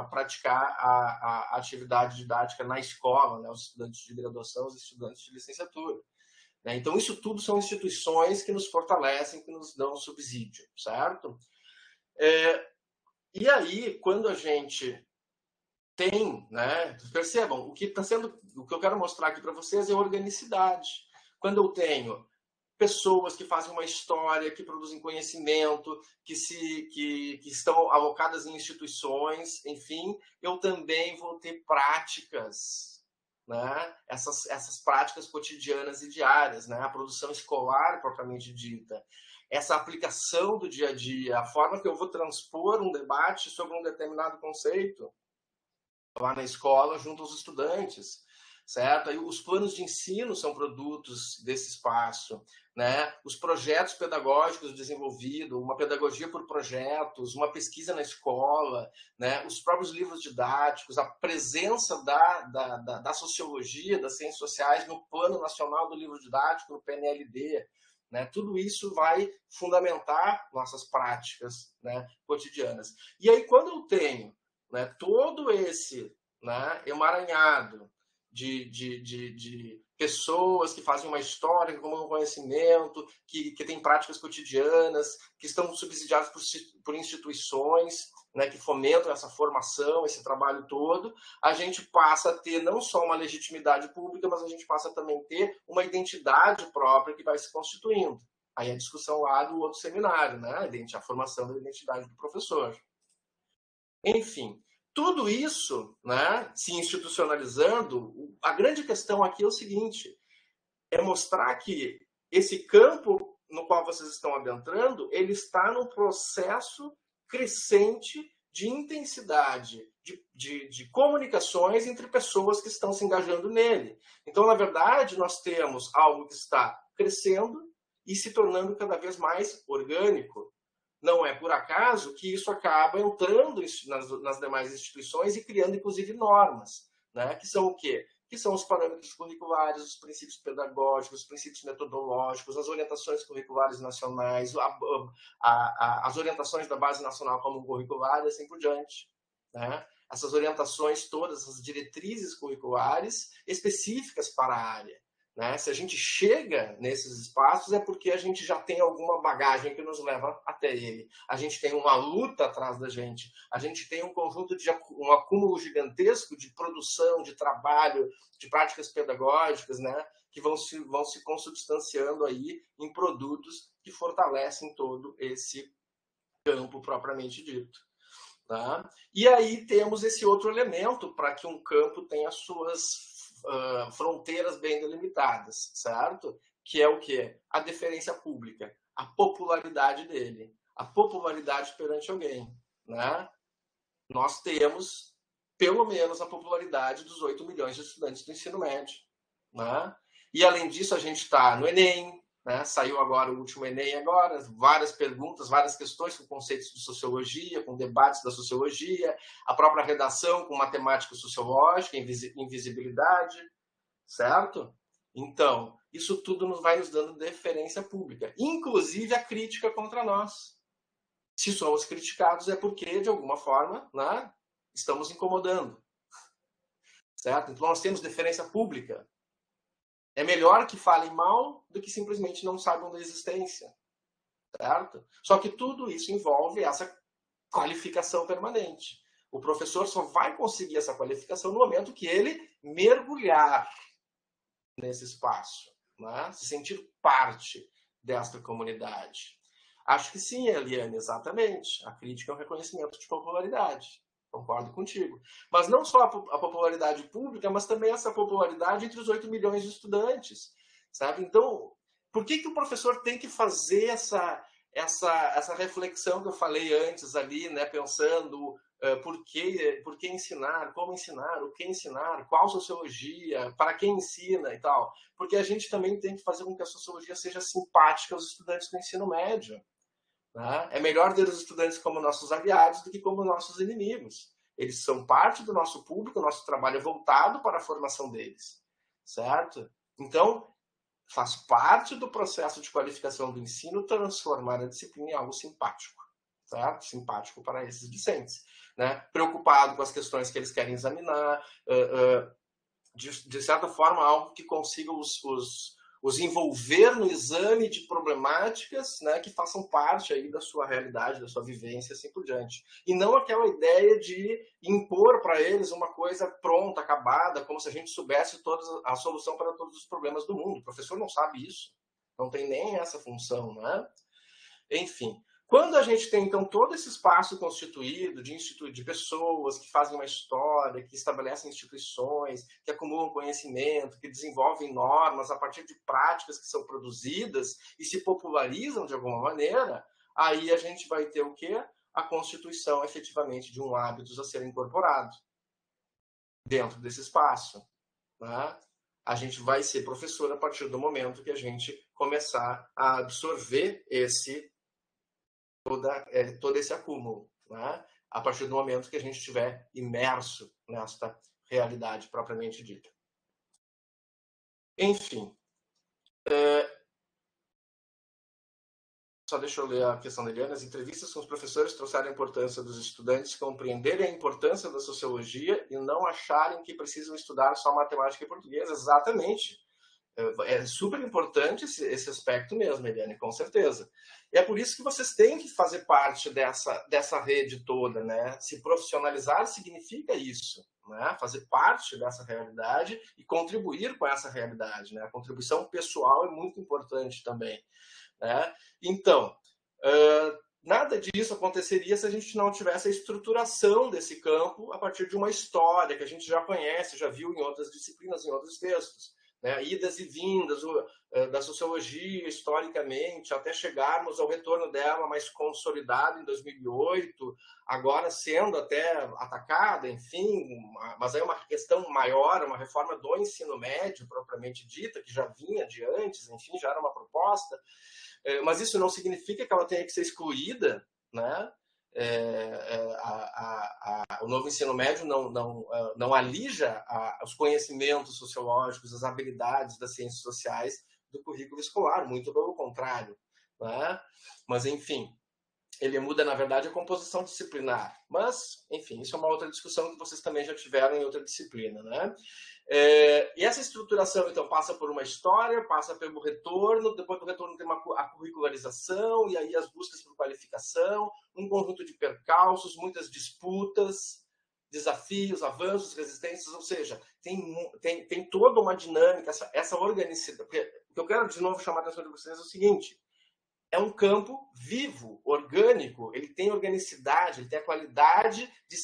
praticar a atividade didática na escola, né, os estudantes de graduação, os estudantes de licenciatura. Né? Então, isso tudo são instituições que nos fortalecem, que nos dão subsídio, certo? E aí, quando a gente tem, né, percebam, o que eu quero mostrar aqui para vocês é organicidade. Quando eu tenho pessoas que fazem uma história, que produzem conhecimento, que estão alocadas em instituições, enfim, eu também vou ter práticas, né? Essas práticas cotidianas e diárias, né? A produção escolar propriamente dita, essa aplicação do dia a dia, a forma que eu vou transpor um debate sobre um determinado conceito lá na escola junto aos estudantes, certo? Aí os planos de ensino são produtos desse espaço, né? Os projetos pedagógicos desenvolvidos, uma pedagogia por projetos, uma pesquisa na escola, né? Os próprios livros didáticos, a presença da sociologia, das ciências sociais no Plano Nacional do Livro Didático, no PNLD, né? Tudo isso vai fundamentar nossas práticas, né, cotidianas. E aí, quando eu tenho, né, todo esse, né, emaranhado de pessoas que fazem uma história, que acumulam conhecimento, que têm práticas cotidianas, que estão subsidiadas por instituições, né, que fomentam essa formação, esse trabalho todo, a gente passa a ter não só uma legitimidade pública, mas a gente passa também a ter uma identidade própria que vai se constituindo. Aí a discussão lá do outro seminário, né, a formação da identidade do professor. Enfim, tudo isso, né, se institucionalizando, a grande questão aqui é o seguinte, é mostrar que esse campo no qual vocês estão adentrando, ele está num processo crescente de intensidade de comunicações entre pessoas que estão se engajando nele. Então, na verdade, nós temos algo que está crescendo e se tornando cada vez mais orgânico. Não é por acaso que isso acaba entrando nas demais instituições e criando, inclusive, normas, né? Que são o quê? Que são os parâmetros curriculares, os princípios pedagógicos, os princípios metodológicos, as orientações curriculares nacionais, as orientações da Base Nacional Comum Curricular e assim por diante, né? Essas orientações todas, essas diretrizes curriculares específicas para a área, né? Se a gente chega nesses espaços é porque a gente já tem alguma bagagem que nos leva até ele. A gente tem uma luta atrás da gente. A gente tem um conjunto um acúmulo gigantesco de produção, de trabalho, de práticas pedagógicas, né? Que vão se consubstanciando aí em produtos que fortalecem todo esse campo propriamente dito. Tá? E aí temos esse outro elemento para que um campo tenha suas fronteiras bem delimitadas, certo? Que é o quê? A deferência pública, a popularidade dele, a popularidade perante alguém, né? Nós temos, pelo menos, a popularidade dos 8 milhões de estudantes do ensino médio, né? E, além disso, a gente está no Enem, né? Saiu agora o último Enem agora, várias perguntas, várias questões com conceitos de sociologia, com debates da sociologia, a própria redação com matemática sociológica, invisibilidade, certo? Então, isso tudo vai nos dando deferência pública, inclusive a crítica contra nós. Se somos criticados é porque, de alguma forma, né, estamos incomodando, certo? Então, nós temos deferência pública. É melhor que falem mal do que simplesmente não saibam da existência, certo? Só que tudo isso envolve essa qualificação permanente. O professor só vai conseguir essa qualificação no momento que ele mergulhar nesse espaço, né? Se sentir parte desta comunidade. Acho que sim, Eliane, exatamente. A crítica é um reconhecimento de popularidade. Concordo contigo. Mas não só a popularidade pública, mas também essa popularidade entre os 8 milhões de estudantes, sabe? Então, por que o professor tem que fazer essa reflexão que eu falei antes ali, né? Pensando por que ensinar, como ensinar, o que ensinar, qual sociologia, para quem ensina e tal. Porque a gente também tem que fazer com que a sociologia seja simpática aos estudantes do ensino médio. Né? É melhor ter os estudantes como nossos aliados do que como nossos inimigos. Eles são parte do nosso público, o nosso trabalho é voltado para a formação deles, certo? Então, faz parte do processo de qualificação do ensino transformar a disciplina em algo simpático, certo? Simpático para esses discentes, né? Preocupado com as questões que eles querem examinar, de certa forma, algo que consiga os envolver no exame de problemáticas, né, que façam parte aí da sua realidade, da sua vivência, assim por diante. E não aquela ideia de impor para eles uma coisa pronta, acabada, como se a gente soubesse a solução para todos os problemas do mundo. O professor não sabe isso. Não tem nem essa função, né? Enfim. Quando a gente tem, então, todo esse espaço constituído de pessoas que fazem uma história, que estabelecem instituições, que acumulam conhecimento, que desenvolvem normas a partir de práticas que são produzidas e se popularizam de alguma maneira, aí a gente vai ter o quê? A constituição, efetivamente, de um hábito a ser incorporado dentro desse espaço, né? A gente vai ser professor a partir do momento que a gente começar a absorver todo esse acúmulo, né? A partir do momento que a gente estiver imerso nesta realidade propriamente dita. Enfim. Só deixa eu ler a questão da Eliana. As entrevistas com os professores trouxeram a importância dos estudantes compreenderem a importância da sociologia e não acharem que precisam estudar só matemática e português. Exatamente. É super importante esse aspecto mesmo, Eliane, com certeza. E é por isso que vocês têm que fazer parte dessa rede toda, né? Se profissionalizar significa isso, né? Fazer parte dessa realidade e contribuir com essa realidade, né? A contribuição pessoal é muito importante também, né? Então, nada disso aconteceria se a gente não tivesse a estruturação desse campo a partir de uma história que a gente já conhece, já viu em outras disciplinas, em outros textos. né, idas e vindas da sociologia historicamente, até chegarmos ao retorno dela mais consolidado em 2008, agora sendo até atacada, enfim, mas é uma questão maior, uma reforma do ensino médio propriamente dita, que já vinha de antes, enfim, já era uma proposta, mas isso não significa que ela tenha que ser excluída, né? O novo ensino médio não alija os conhecimentos sociológicos, as habilidades das ciências sociais do currículo escolar, muito pelo contrário, né? Mas, enfim, ele muda, na verdade, a composição disciplinar. Mas, enfim, isso é uma outra discussão que vocês também já tiveram em outra disciplina, né? E essa estruturação, então, passa por uma história, passa pelo retorno, depois do retorno tem a curricularização, e aí as buscas por qualificação, um conjunto de percalços, muitas disputas, desafios, avanços, resistências, ou seja, tem toda uma dinâmica, essa organicidade. O que eu quero, de novo, chamar a atenção de vocês é o seguinte: é um campo vivo, orgânico, ele tem organicidade, ele tem a qualidade de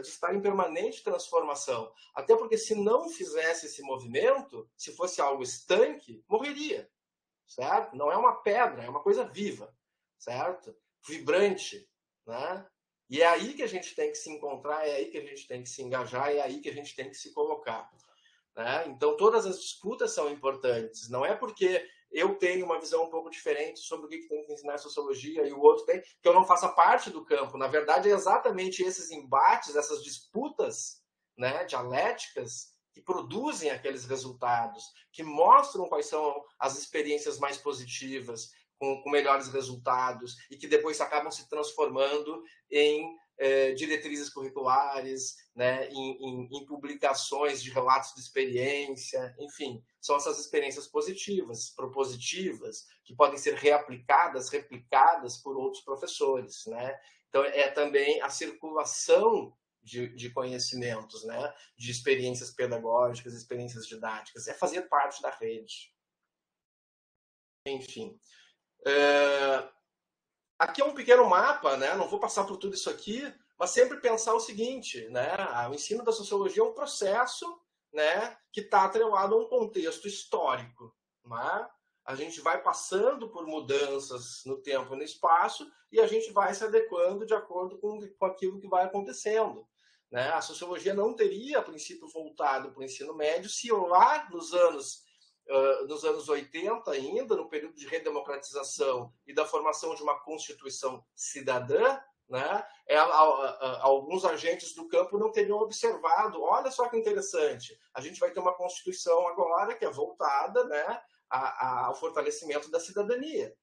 de estar em permanente transformação. Até porque se não fizesse esse movimento, se fosse algo estanque, morreria, certo? Não é uma pedra, é uma coisa viva, certo? Vibrante, né? E é aí que a gente tem que se encontrar, é aí que a gente tem que se engajar, é aí que a gente tem que se colocar, né? Então todas as disputas são importantes, não é porque eu tenho uma visão um pouco diferente sobre o que tem que ensinar sociologia e o outro tem, que eu não faça parte do campo. Na verdade, é exatamente esses embates, essas disputas, né, dialéticas, que produzem aqueles resultados, que mostram quais são as experiências mais positivas, com melhores resultados, e que depois acabam se transformando em diretrizes curriculares, né, em publicações de relatos de experiência, enfim, são essas experiências positivas, propositivas, que podem ser reaplicadas, replicadas por outros professores, né? Então, é também a circulação de conhecimentos, né, de experiências pedagógicas, experiências didáticas, é fazer parte da rede. Enfim. Aqui é um pequeno mapa, né? Não vou passar por tudo isso aqui, mas sempre pensar o seguinte, né? O ensino da sociologia é um processo, né, que está atrelado a um contexto histórico, né? A gente vai passando por mudanças no tempo e no espaço e a gente vai se adequando de acordo com aquilo que vai acontecendo, né? A sociologia não teria, a princípio, voltado para o ensino médio se lá nos anos 80 ainda, no período de redemocratização e da formação de uma Constituição cidadã, né, alguns agentes do campo não teriam observado, olha só que interessante, a gente vai ter uma Constituição agora que é voltada, né, ao fortalecimento da cidadania.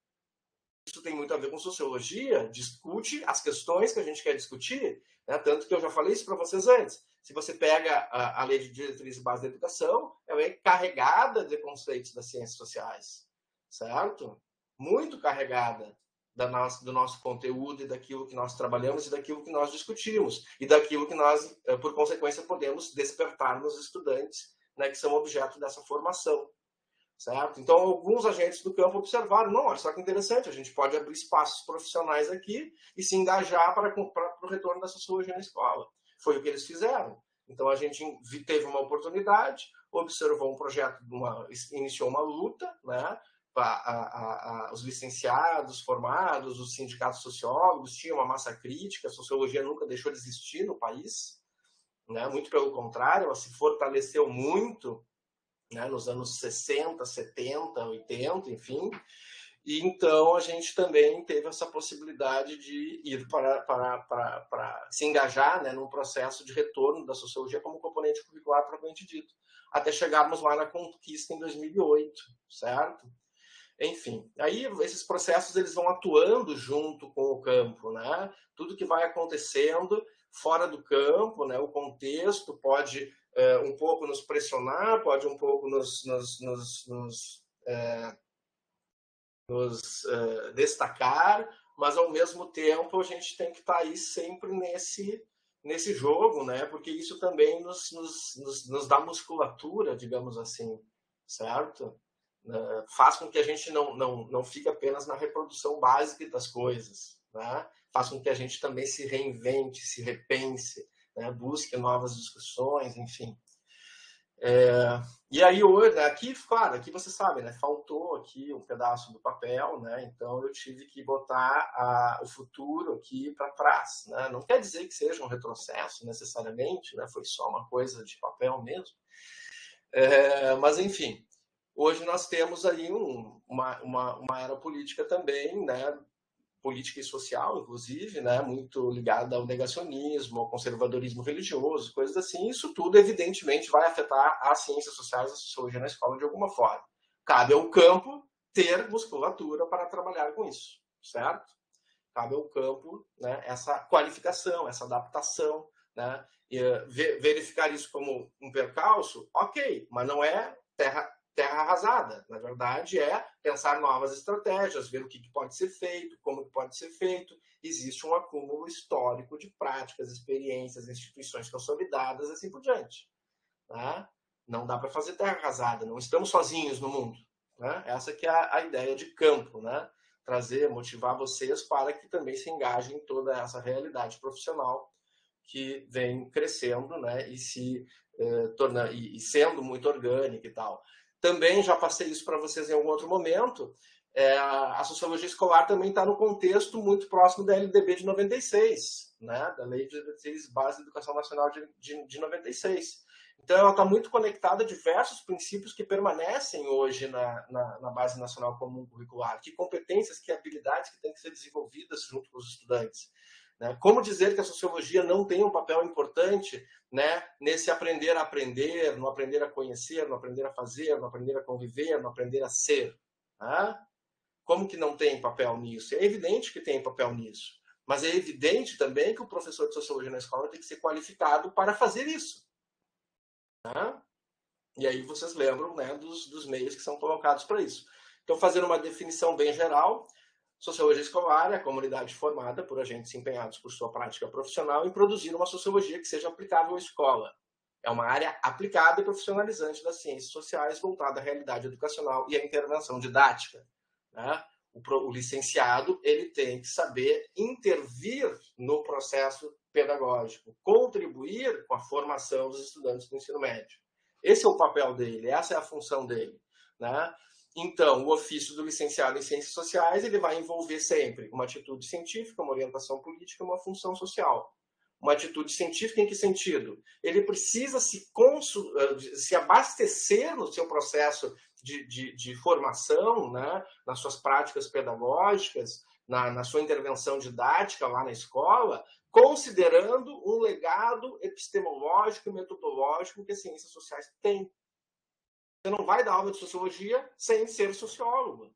Isso tem muito a ver com sociologia, discute as questões que a gente quer discutir, né, tanto que eu já falei isso para vocês antes. Se você pega a Lei de Diretrizes e Bases da Educação, ela é carregada de conceitos das ciências sociais, certo? Muito carregada do nosso conteúdo e daquilo que nós trabalhamos e daquilo que nós discutimos e daquilo que nós, por consequência, podemos despertar nos estudantes, né, que são objeto dessa formação, certo? Então, alguns agentes do campo observaram, não, olha só que interessante, a gente pode abrir espaços profissionais aqui e se engajar para o retorno da sociologia na escola. Foi o que eles fizeram. Então, a gente teve uma oportunidade, observou um projeto, iniciou uma luta, né? Os licenciados formados, os sindicatos sociólogos, tinha uma massa crítica, a sociologia nunca deixou de existir no país, né? Muito pelo contrário, ela se fortaleceu muito, né, nos anos 60, 70, 80, enfim. E então a gente também teve essa possibilidade de ir para se engajar, né, num processo de retorno da sociologia como componente curricular propriamente dito, até chegarmos lá na conquista em 2008, certo? Enfim, aí esses processos eles vão atuando junto com o campo, né? Tudo que vai acontecendo fora do campo, né? O contexto pode um pouco nos pressionar, pode um pouco nos destacar, mas ao mesmo tempo a gente tem que estar aí sempre nesse jogo, né? Porque isso também nos dá musculatura, digamos assim, certo? Faz com que a gente não fique apenas na reprodução básica das coisas, né? Faz com que a gente também se reinvente, se repense, né? Busque novas discussões, enfim. E aí hoje, né, aqui, claro, aqui você sabe, né, faltou aqui um pedaço do papel, né, então eu tive que botar o futuro aqui para trás, né, não quer dizer que seja um retrocesso necessariamente, né, foi só uma coisa de papel mesmo, mas enfim, hoje nós temos aí uma era política também, né, política e social, inclusive, né, muito ligada ao negacionismo, ao conservadorismo religioso, coisas assim. Isso tudo, evidentemente, vai afetar as ciências sociais, a sociologia na escola de alguma forma. Cabe ao campo ter musculatura para trabalhar com isso, certo? Cabe ao campo, né, essa qualificação, essa adaptação, né? E, verificar isso como um percalço, ok, mas não é terra arrasada. Na verdade, é pensar novas estratégias, ver o que pode ser feito, como pode ser feito. Existe um acúmulo histórico de práticas, experiências, instituições consolidadas, assim por diante. Né? Não dá para fazer terra arrasada, não estamos sozinhos no mundo. Né? Essa que é a ideia de campo, né? Trazer, motivar vocês para que também se engajem em toda essa realidade profissional que vem crescendo, né? E se tornando e sendo muito orgânica e tal. Também já passei isso para vocês em algum outro momento. A sociologia escolar também está no contexto muito próximo da LDB de 96, né? Da Lei de Diretrizes Básicas da Educação Nacional de 96. Então, ela está muito conectada a diversos princípios que permanecem hoje na Base Nacional Comum Curricular. Que competências, que habilidades que têm que ser desenvolvidas junto com os estudantes. Né? Como dizer que a sociologia não tem um papel importante, né, nesse aprender a aprender, no aprender a conhecer, no aprender a fazer, no aprender a conviver, no aprender a ser? Né? Como que não tem papel nisso? É evidente que tem papel nisso. Mas é evidente também que o professor de sociologia na escola tem que ser qualificado para fazer isso. Né? E aí vocês lembram, né, dos meios que são colocados para isso. Então, fazendo uma definição bem geral, sociologia escolar é a comunidade formada por agentes empenhados por sua prática profissional em produzir uma sociologia que seja aplicável à escola. É uma área aplicada e profissionalizante das ciências sociais voltada à realidade educacional e à intervenção didática. Né? O licenciado ele tem que saber intervir no processo pedagógico, contribuir com a formação dos estudantes do ensino médio. Esse é o papel dele, essa é a função dele. Né? Então, o ofício do licenciado em Ciências Sociais ele vai envolver sempre uma atitude científica, uma orientação política, uma função social. Uma atitude científica em que sentido? Ele precisa se abastecer no seu processo de formação, né, nas suas práticas pedagógicas, na sua intervenção didática lá na escola, considerando um legado epistemológico e metodológico que as ciências sociais têm. Você não vai dar aula de sociologia sem ser sociólogo.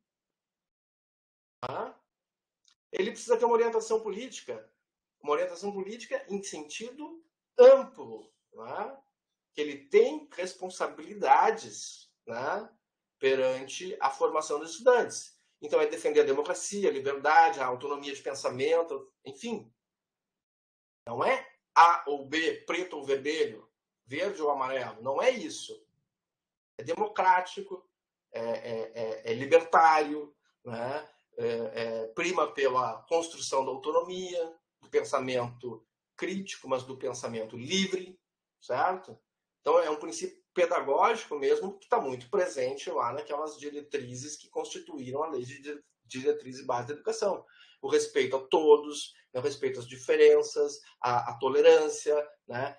Tá? Ele precisa ter uma orientação política em sentido amplo, né? Que ele tem responsabilidades, né, perante a formação dos estudantes. Então, é defender a democracia, a liberdade, a autonomia de pensamento, enfim. Não é A ou B, preto ou vermelho, verde ou amarelo. Não é isso. É democrático, é libertário, né? Prima pela construção da autonomia, do pensamento crítico, mas do pensamento livre, certo? Então, é um princípio pedagógico mesmo que está muito presente lá naquelas diretrizes que constituíram a Lei de Diretrizes Básicas da Educação. O respeito a todos, o respeito às diferenças, a tolerância, né?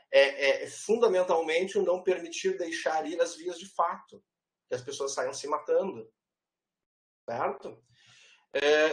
Fundamentalmente o não permitir deixar ir as vias de fato, que as pessoas saiam se matando, certo?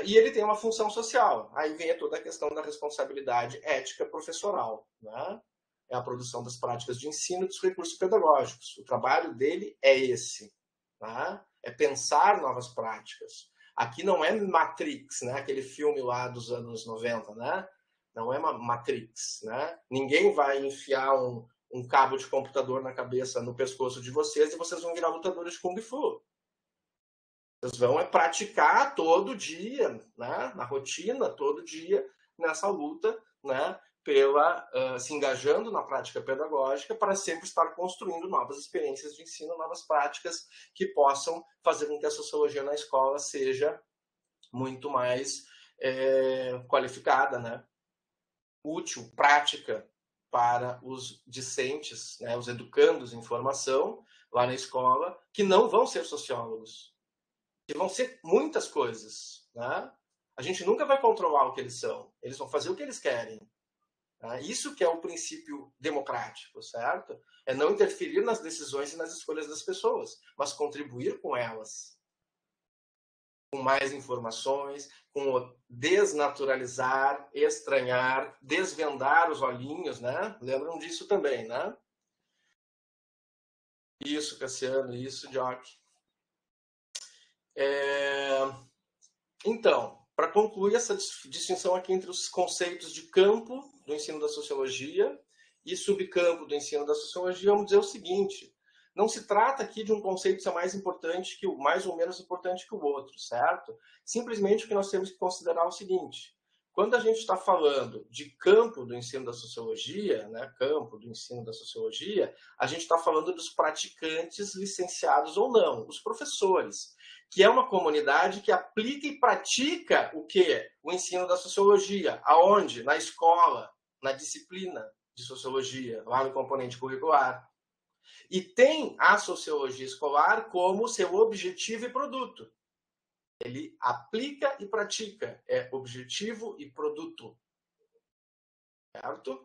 E ele tem uma função social. Aí vem toda a questão da responsabilidade ética professoral, né? É a produção das práticas de ensino e dos recursos pedagógicos. O trabalho dele é esse, né? É pensar novas práticas. Aqui não é Matrix, né? Aquele filme lá dos anos 90, né? Não é Matrix, né? Ninguém vai enfiar um cabo de computador na cabeça, no pescoço de vocês e vocês vão virar lutadores de Kung Fu. Vocês vão praticar todo dia, né? Na rotina, todo dia, nessa luta, né? Se engajando na prática pedagógica para sempre estar construindo novas experiências de ensino, novas práticas que possam fazer com que a sociologia na escola seja muito mais qualificada, né? Útil, prática para os discentes, né, os educandos em formação lá na escola, que não vão ser sociólogos, que vão ser muitas coisas, né? A gente nunca vai controlar o que eles são, eles vão fazer o que eles querem. Né? Isso que é o princípio democrático, certo? É não interferir nas decisões e nas escolhas das pessoas, mas contribuir com elas. Com mais informações, com desnaturalizar, estranhar, desvendar os olhinhos, né? Lembram disso também, né? Isso, Cassiano, isso, Jock. Então, para concluir essa distinção aqui entre os conceitos de campo do ensino da sociologia e subcampo do ensino da sociologia, vamos dizer o seguinte: não se trata aqui de um conceito ser mais importante que o mais ou menos importante que o outro, certo? Simplesmente o que nós temos que considerar é o seguinte: quando a gente está falando de campo do ensino da sociologia, né, campo do ensino da sociologia, a gente está falando dos praticantes licenciados ou não, os professores, que é uma comunidade que aplica e pratica o quê? O ensino da sociologia. Aonde? Na escola, na disciplina de sociologia, lá no componente curricular. E tem a sociologia escolar como seu objetivo e produto. Ele aplica e pratica, é objetivo e produto. Certo?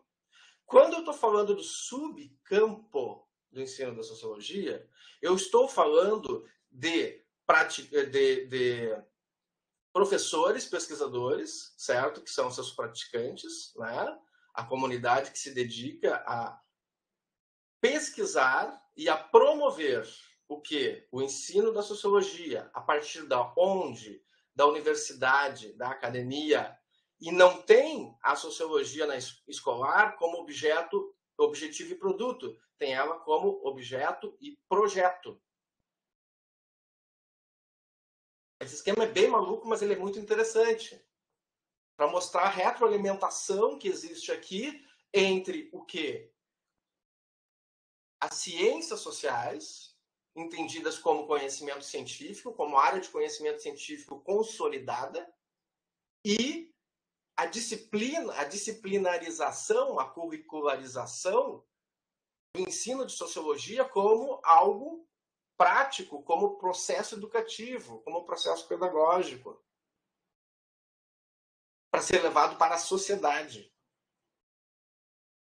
Quando eu estou falando do subcampo do ensino da sociologia, eu estou falando de professores, pesquisadores, certo? Que são seus praticantes, né? A comunidade que se dedica a pesquisar e a promover o quê? O ensino da sociologia, a partir da onde? Da universidade, da academia, e não tem a sociologia escolar como objetivo e produto, tem ela como objeto e projeto. Esse esquema é bem maluco, mas ele é muito interessante para mostrar a retroalimentação que existe aqui entre o quê? As ciências sociais, entendidas como conhecimento científico, como área de conhecimento científico consolidada, e a disciplinarização, a curricularização do ensino de sociologia como algo prático, como processo educativo, como processo pedagógico, para ser levado para a sociedade.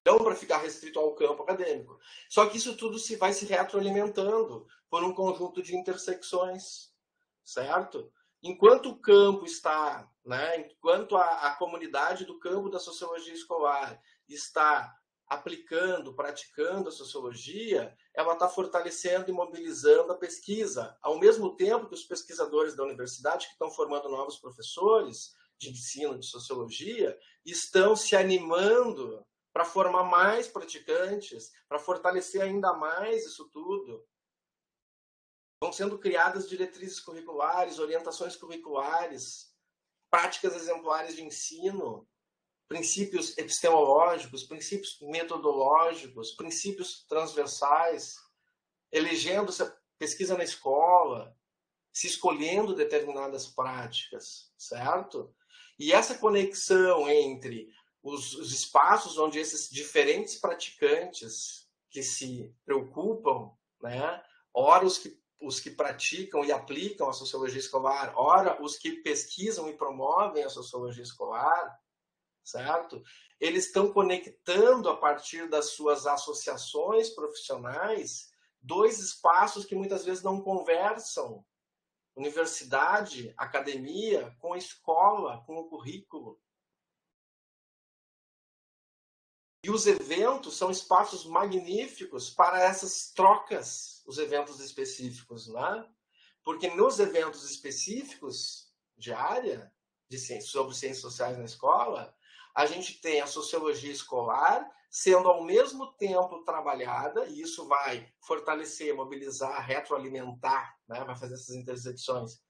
Não para ficar restrito ao campo acadêmico. Só que isso tudo vai se retroalimentando por um conjunto de intersecções, certo? Enquanto o campo está, né, enquanto a comunidade do campo da sociologia escolar está aplicando, praticando a sociologia, ela está fortalecendo e mobilizando a pesquisa, ao mesmo tempo que os pesquisadores da universidade, que estão formando novos professores de ensino de sociologia, estão se animando para formar mais praticantes, para fortalecer ainda mais isso tudo. Vão sendo criadas diretrizes curriculares, orientações curriculares, práticas exemplares de ensino, princípios epistemológicos, princípios metodológicos, princípios transversais, elegendo-se a pesquisa na escola, se escolhendo determinadas práticas, certo? E essa conexão entre os espaços onde esses diferentes praticantes que se preocupam, né? Ora os que praticam e aplicam a sociologia escolar, ora os que pesquisam e promovem a sociologia escolar, certo? Eles estão conectando a partir das suas associações profissionais dois espaços que muitas vezes não conversam: universidade, academia, com a escola, com o currículo. E os eventos são espaços magníficos para essas trocas, os eventos específicos, né? Porque nos eventos específicos de área, sobre ciências sociais na escola, a gente tem a sociologia escolar sendo ao mesmo tempo trabalhada, e isso vai fortalecer, mobilizar, retroalimentar, né? Vai fazer essas intersecções.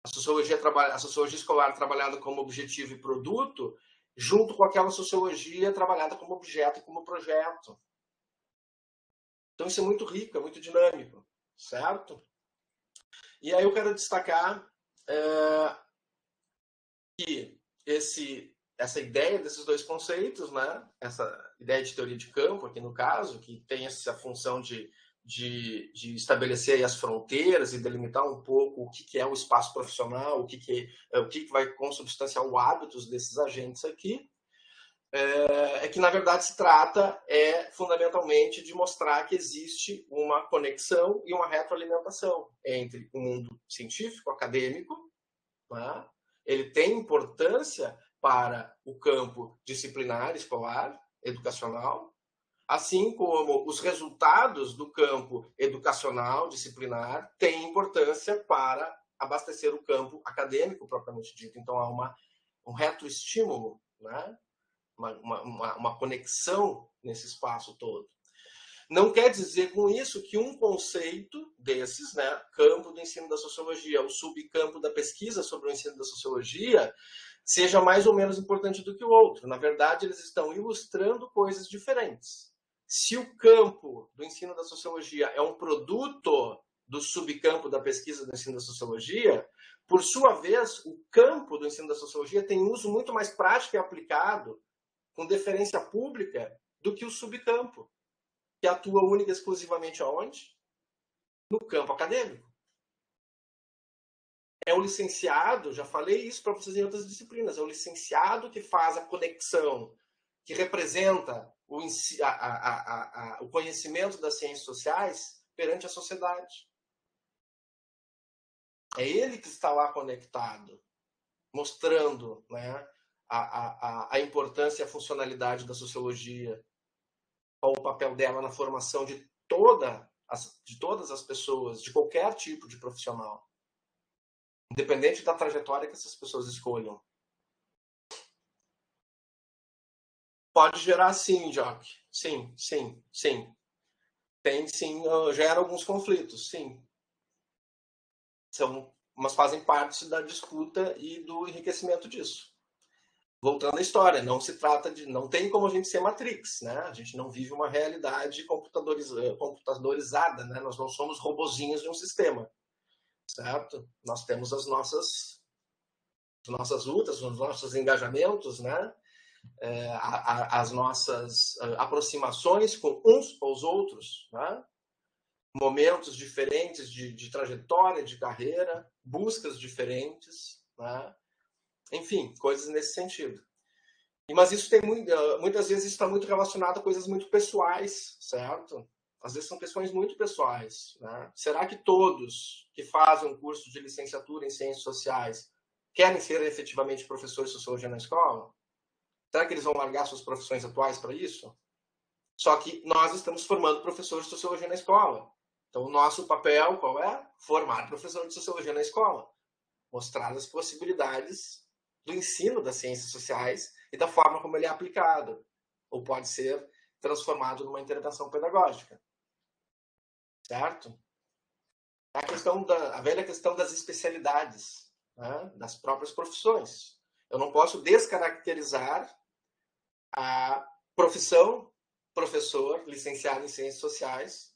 A sociologia escolar trabalhada como objetivo e produto, junto com aquela sociologia trabalhada como objeto e como projeto. Então isso é muito rico, é muito dinâmico, certo? E aí eu quero destacar que esse essa ideia desses dois conceitos, né? Essa ideia de teoria de campo, aqui no caso, que tem essa função de estabelecer aí as fronteiras e delimitar um pouco o que é o espaço profissional, o que vai consubstanciar os hábitos desses agentes aqui, é que, na verdade, se trata fundamentalmente de mostrar que existe uma conexão e uma retroalimentação entre o mundo científico, acadêmico, né? Ele tem importância para o campo disciplinar, escolar, educacional, assim como os resultados do campo educacional, disciplinar, têm importância para abastecer o campo acadêmico, propriamente dito. Então, há um retroestímulo, né? Uma conexão nesse espaço todo. Não quer dizer com isso que um conceito desses, né, campo do ensino da sociologia, o subcampo da pesquisa sobre o ensino da sociologia, seja mais ou menos importante do que o outro. Na verdade, eles estão ilustrando coisas diferentes. Se o campo do ensino da sociologia é um produto do subcampo da pesquisa do ensino da sociologia, por sua vez, o campo do ensino da sociologia tem uso muito mais prático e aplicado, com deferência pública, do que o subcampo, que atua única e exclusivamente aonde? No campo acadêmico. É o licenciado, já falei isso para vocês em outras disciplinas, é o licenciado que faz a conexão, que representa o conhecimento das ciências sociais perante a sociedade. É ele que está lá conectado, mostrando, né, a importância e a funcionalidade da sociologia, qual o papel dela na formação de todas as pessoas, de qualquer tipo de profissional, independente da trajetória que essas pessoas escolham. Pode gerar sim, Jock. Sim. Tem sim, gera alguns conflitos, sim. Mas fazem parte da disputa e do enriquecimento disso. Voltando à história, não tem como a gente ser Matrix, né? A gente não vive uma realidade computadorizada, né? Nós não somos robozinhos de um sistema, certo? Nós temos as nossas lutas, os nossos engajamentos, né? As nossas aproximações com uns aos outros, né? Momentos diferentes de trajetória, de carreira, buscas diferentes, né? Enfim, coisas nesse sentido. Mas isso tem muitas vezes está muito relacionado a coisas muito pessoais, certo? Às vezes são questões muito pessoais, né? Será que todos que fazem um curso de licenciatura em ciências sociais querem ser efetivamente professores de sociologia na escola? Será que eles vão largar suas profissões atuais para isso? Só que nós estamos formando professores de sociologia na escola. Então, o nosso papel qual é? Formar professor de sociologia na escola. Mostrar as possibilidades do ensino das ciências sociais e da forma como ele é aplicado. Ou pode ser transformado numa intervenção pedagógica. Certo? A velha questão das especialidades, né? Das próprias profissões. Eu não posso descaracterizar a profissão professor, licenciado em ciências sociais,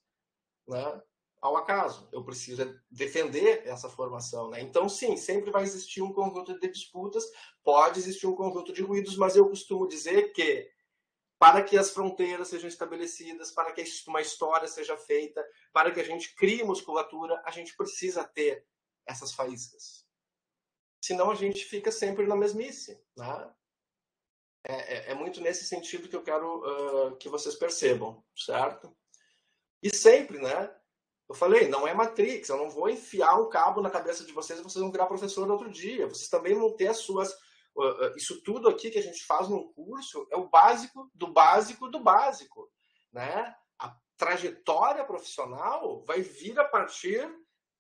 né, ao acaso. Eu preciso defender essa formação, né? Então, sim, sempre vai existir um conjunto de disputas, pode existir um conjunto de ruídos, mas eu costumo dizer que para que as fronteiras sejam estabelecidas, para que uma história seja feita, para que a gente crie musculatura, a gente precisa ter essas faíscas. Senão a gente fica sempre na mesmice, né? É muito nesse sentido que eu quero que vocês percebam, certo? E sempre, né? Eu falei, não é Matrix, eu não vou enfiar um cabo na cabeça de vocês e vocês vão virar professor no outro dia. Vocês também vão ter as suas... Isso tudo aqui que a gente faz num curso é o básico do básico do básico, né? A trajetória profissional vai vir a partir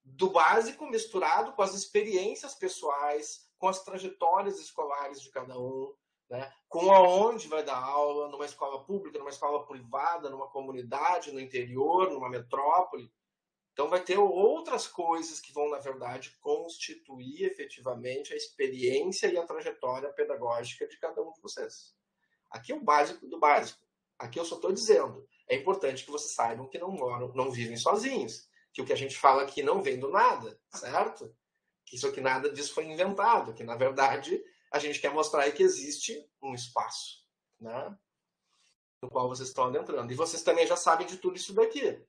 do básico misturado com as experiências pessoais, com as trajetórias escolares de cada um, né? Com aonde vai dar aula, numa escola pública, numa escola privada, numa comunidade, no interior, numa metrópole. Então vai ter outras coisas que vão, na verdade, constituir efetivamente a experiência e a trajetória pedagógica de cada um de vocês. Aqui é o básico do básico. Aqui eu só estou dizendo, é importante que vocês saibam que não vivem sozinhos, que o que a gente fala aqui não vem do nada, certo? Que isso aqui nada disso foi inventado, que na verdade a gente quer mostrar aí que existe um espaço, né, no qual vocês estão adentrando. E vocês também já sabem de tudo isso daqui.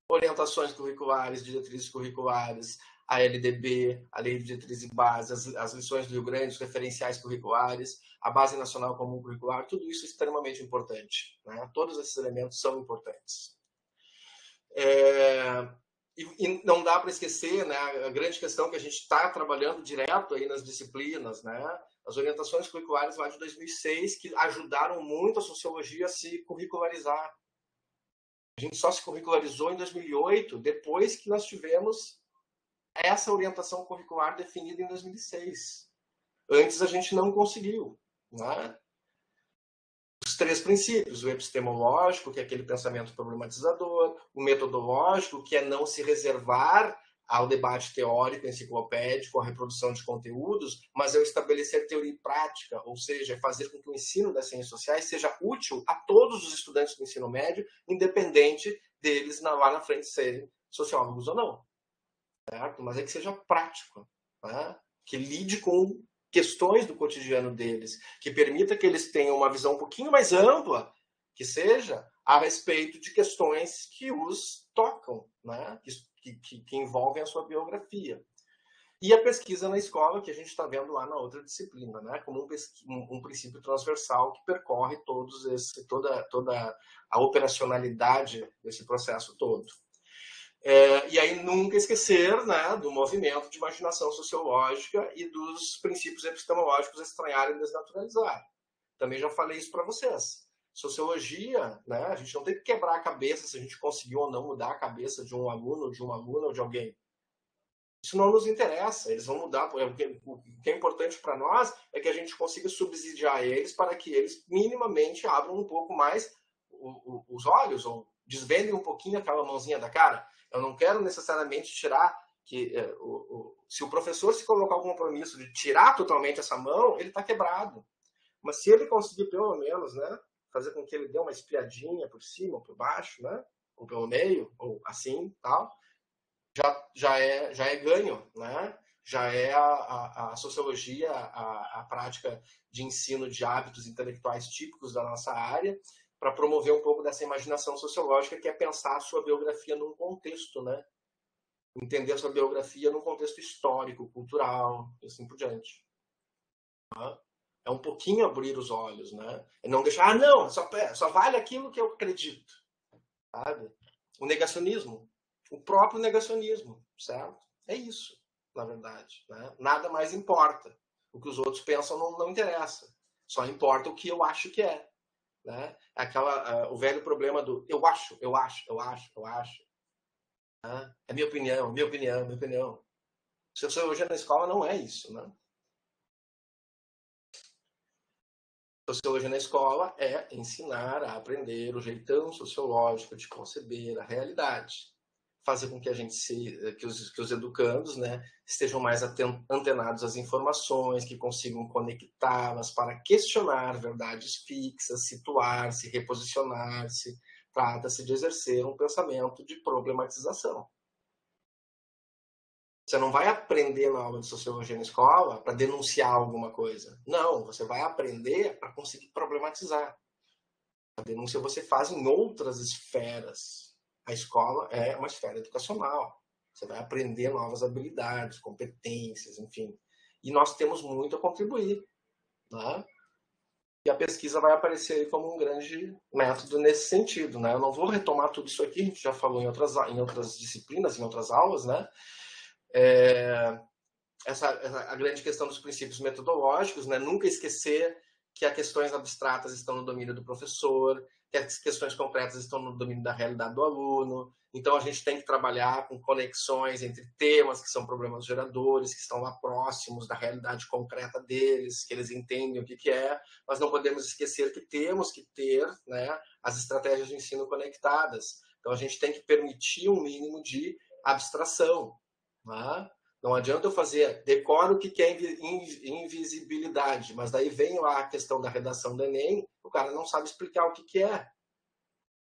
Orientações curriculares, diretrizes curriculares, a LDB, a Lei de Diretrizes e Bases, as lições do Rio Grande, os referenciais curriculares, a Base Nacional Comum Curricular, tudo isso é extremamente importante, né? Todos esses elementos são importantes. E não dá para esquecer, né, a grande questão que a gente está trabalhando direto aí nas disciplinas, né? As orientações curriculares lá de 2006, que ajudaram muito a sociologia a se curricularizar. A gente só se curricularizou em 2008, depois que nós tivemos essa orientação curricular definida em 2006. Antes a gente não conseguiu, né? Os 3 princípios: o epistemológico, que é aquele pensamento problematizador; o metodológico, que é não se reservar ao debate teórico enciclopédico, à reprodução de conteúdos, mas é estabelecer teoria e prática, ou seja, fazer com que o ensino das ciências sociais seja útil a todos os estudantes do ensino médio, independente deles lá na frente serem sociólogos ou não, certo? Mas é que seja prático, né? Que lide com questões do cotidiano deles, que permita que eles tenham uma visão um pouquinho mais ampla, que seja a respeito de questões que os tocam, né? Que envolvem a sua biografia. E a pesquisa na escola, que a gente está vendo lá na outra disciplina, né? Como um princípio transversal que percorre toda a operacionalidade desse processo todo. E aí nunca esquecer, né, do movimento de imaginação sociológica e dos princípios epistemológicos estranhar e desnaturalizar. Também já falei isso para vocês. Sociologia, né, a gente não tem que quebrar a cabeça se a gente conseguiu ou não mudar a cabeça de um aluno, de uma aluna ou de alguém. Isso não nos interessa, eles vão mudar. O que é importante para nós é que a gente consiga subsidiar eles para que eles minimamente abram um pouco mais os olhos, ou desvendem um pouquinho aquela mãozinha da cara. Eu não quero necessariamente tirar que se o professor se colocar o compromisso de tirar totalmente essa mão, ele está quebrado. Mas se ele conseguir pelo menos, né, fazer com que ele dê uma espiadinha por cima, ou por baixo, né, ou pelo meio, ou assim, tal, já é ganho, né? Já é a sociologia, a prática de ensino de hábitos intelectuais típicos da nossa área, para promover um pouco dessa imaginação sociológica, que é pensar a sua biografia num contexto, né? Entender a sua biografia num contexto histórico, cultural, e assim por diante. É um pouquinho abrir os olhos, né? E não deixar, não, só vale aquilo que eu acredito, sabe? O negacionismo, o próprio negacionismo, certo? É isso, na verdade, né? Nada mais importa. O que os outros pensam não interessa. Só importa o que eu acho que é, né? O velho problema do eu acho. Né? É minha opinião. Sociologia na escola não é isso, né? Sociologia na escola é ensinar a aprender o jeitão sociológico de conceber a realidade. Fazer com que os educandos, né, estejam mais antenados às informações, que consigam conectá-las para questionar verdades fixas, situar-se, reposicionar-se. Trata-se de exercer um pensamento de problematização. Você não vai aprender na aula de sociologia na escola para denunciar alguma coisa. Não, você vai aprender para conseguir problematizar. A denúncia você faz em outras esferas. A escola é uma esfera educacional. Você vai aprender novas habilidades, competências, enfim. E nós temos muito a contribuir, né? E a pesquisa vai aparecer aí como um grande método nesse sentido, né? Eu não vou retomar tudo isso aqui, a gente já falou em outras disciplinas, em outras aulas, né? A grande questão dos princípios metodológicos, né? Nunca esquecer que as questões abstratas estão no domínio do professor, que as questões concretas estão no domínio da realidade do aluno. Então, a gente tem que trabalhar com conexões entre temas que são problemas geradores, que estão lá próximos da realidade concreta deles, que eles entendem o que é, mas não podemos esquecer que temos que ter, né, as estratégias de ensino conectadas. Então, a gente tem que permitir um mínimo de abstração, né? Não adianta eu fazer, decoro o que é invisibilidade, mas daí vem lá a questão da redação do Enem, o cara não sabe explicar o que é.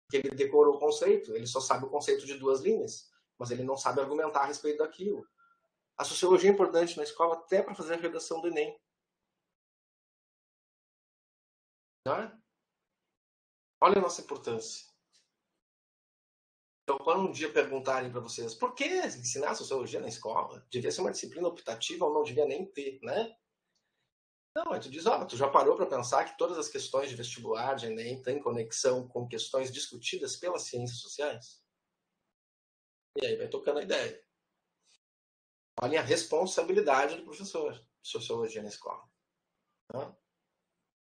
Porque ele decorou o conceito, ele só sabe o conceito de 2 linhas, mas ele não sabe argumentar a respeito daquilo. A sociologia é importante na escola até para fazer a redação do Enem. Não é? Olha a nossa importância. Então, quando um dia perguntarem para vocês por que ensinar sociologia na escola? Devia ser uma disciplina optativa ou não devia nem ter, né? Não, aí tu diz, tu já parou para pensar que todas as questões de vestibular, de Enem, têm conexão com questões discutidas pelas ciências sociais? E aí vai tocando a ideia. Olhem a responsabilidade do professor de sociologia na escola. Né?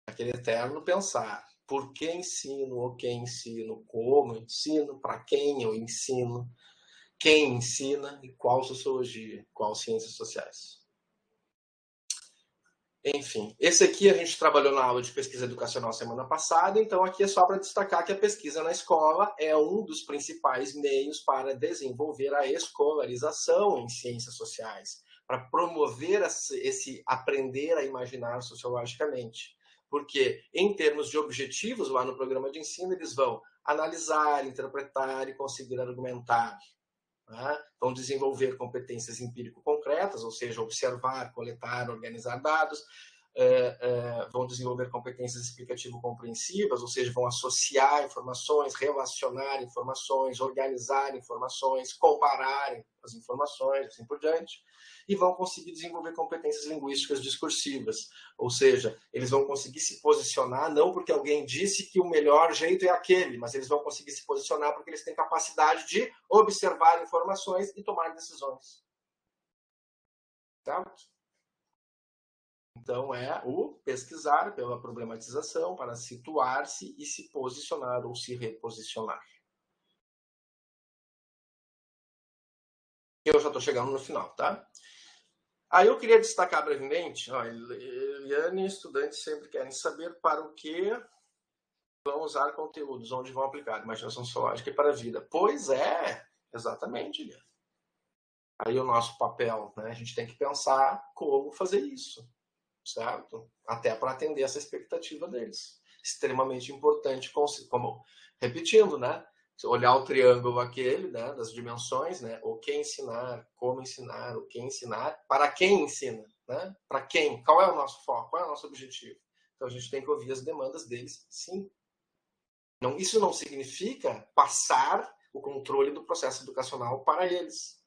Aquele eterno pensar. Por que ensino, o que ensino, como ensino, para quem eu ensino, quem ensina e qual sociologia, qual ciências sociais. Enfim, esse aqui a gente trabalhou na aula de pesquisa educacional semana passada, então aqui é só para destacar que a pesquisa na escola é um dos principais meios para desenvolver a escolarização em ciências sociais, para promover esse aprender a imaginar sociologicamente. Porque, em termos de objetivos, lá no programa de ensino, eles vão analisar, interpretar e conseguir argumentar. Né? Vão desenvolver competências empírico-concretas, ou seja, observar, coletar, organizar dados. Vão desenvolver competências explicativo-compreensivas, ou seja, vão associar informações, relacionar informações, organizar informações, comparar as informações, assim por diante. E vão conseguir desenvolver competências linguísticas discursivas, ou seja, eles vão conseguir se posicionar não porque alguém disse que o melhor jeito é aquele, mas eles vão conseguir se posicionar porque eles têm capacidade de observar informações e tomar decisões. Certo? Então, é o pesquisar pela problematização para situar-se e se posicionar ou se reposicionar. Eu já estou chegando no final, tá? Aí eu queria destacar brevemente, Eliane e estudantes sempre querem saber para o que vão usar conteúdos, onde vão aplicar imaginação sociológica para a vida. Pois é, exatamente, Eliane. Aí o nosso papel, né? A gente tem que pensar como fazer isso, certo? Até para atender essa expectativa deles. Extremamente importante, como repetindo, né? Olhar o triângulo aquele, né, das dimensões, né? O que ensinar, como ensinar, o que ensinar, para quem ensina, né? Para quem? Qual é o nosso foco? Qual é o nosso objetivo? Então a gente tem que ouvir as demandas deles, sim. Não, isso não significa passar o controle do processo educacional para eles.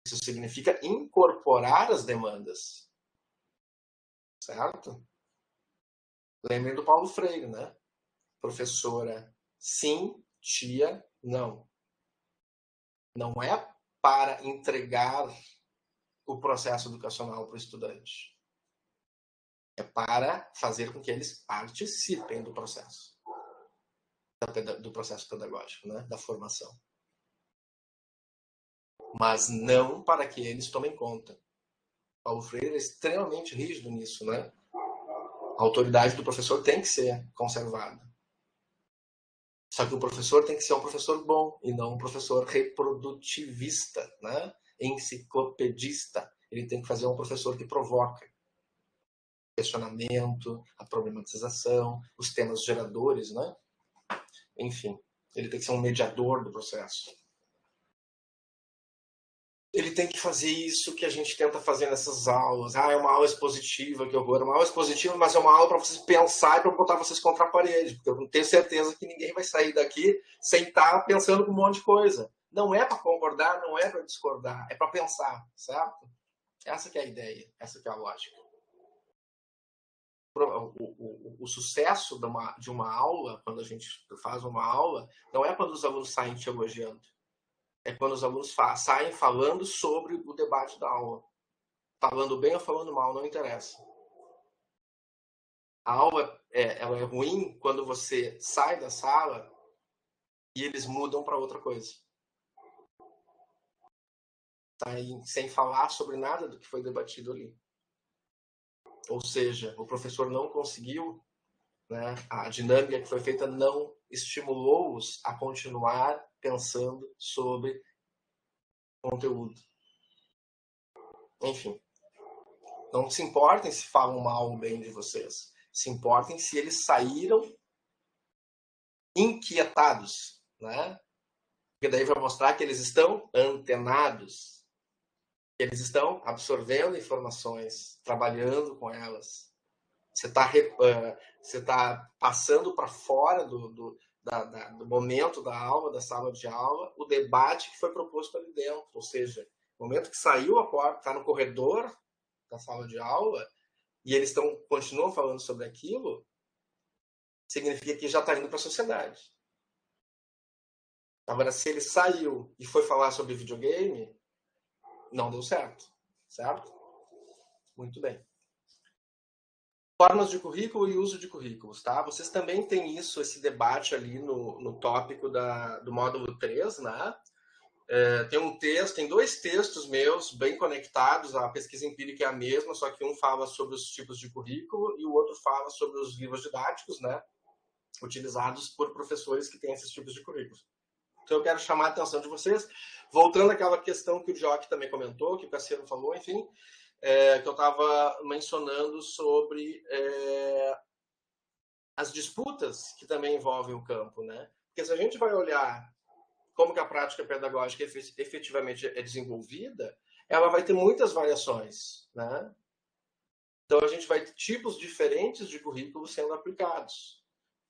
Isso significa incorporar as demandas. Certo? Lembrem do Paulo Freire, né? Professora, sim, tia, não. Não é para entregar o processo educacional para o estudante. É para fazer com que eles participem do processo. Do processo pedagógico, né? Da formação. Mas não para que eles tomem conta. Paulo Freire é extremamente rígido nisso, né? A autoridade do professor tem que ser conservada. Só que o professor tem que ser um professor bom e não um professor reprodutivista, né? Enciclopedista. Ele tem que fazer um professor que provoca questionamento, a problematização, os temas geradores, né? Enfim, ele tem que ser um mediador do processo. Ele tem que fazer isso que a gente tenta fazer nessas aulas. É uma aula expositiva, que horror. É uma aula expositiva, mas é uma aula para vocês pensar e para botar vocês contra a parede. Porque eu não tenho certeza que ninguém vai sair daqui sem estar pensando com um monte de coisa. Não é para concordar, não é para discordar. É para pensar, certo? Essa que é a ideia, essa que é a lógica. O sucesso de uma aula, quando a gente faz uma aula, não é quando os alunos saem te elogiando. É quando os alunos saem falando sobre o debate da aula. Falando bem ou falando mal, não interessa. A aula ela é ruim quando você sai da sala e eles mudam para outra coisa. Saem sem falar sobre nada do que foi debatido ali. Ou seja, o professor não conseguiu, né, a dinâmica que foi feita não estimulou-os a continuar pensando sobre conteúdo. Enfim, não se importem se falam mal ou bem de vocês. Se importem se eles saíram inquietados, né? Porque daí vai mostrar que eles estão antenados, que eles estão absorvendo informações, trabalhando com elas, você tá passando para fora do momento da aula, da sala de aula, o debate que foi proposto ali dentro. Ou seja, no momento que saiu a porta, está no corredor da sala de aula, e eles continuam falando sobre aquilo, significa que já está indo para a sociedade. Agora, se ele saiu e foi falar sobre videogame, não deu certo. Certo? Muito bem. Formas de currículo e uso de currículos, tá? Vocês também têm esse debate ali no tópico do módulo 3, né? Tem dois textos meus bem conectados, a pesquisa empírica é a mesma, só que um fala sobre os tipos de currículo e o outro fala sobre os livros didáticos, né? Utilizados por professores que têm esses tipos de currículos. Então eu quero chamar a atenção de vocês, voltando àquela questão que o Jock também comentou, que o Cassiano falou, enfim, que eu estava mencionando sobre as disputas que também envolvem o campo, né? Porque se a gente vai olhar como que a prática pedagógica efetivamente é desenvolvida, ela vai ter muitas variações, né? Então a gente vai ter tipos diferentes de currículos sendo aplicados.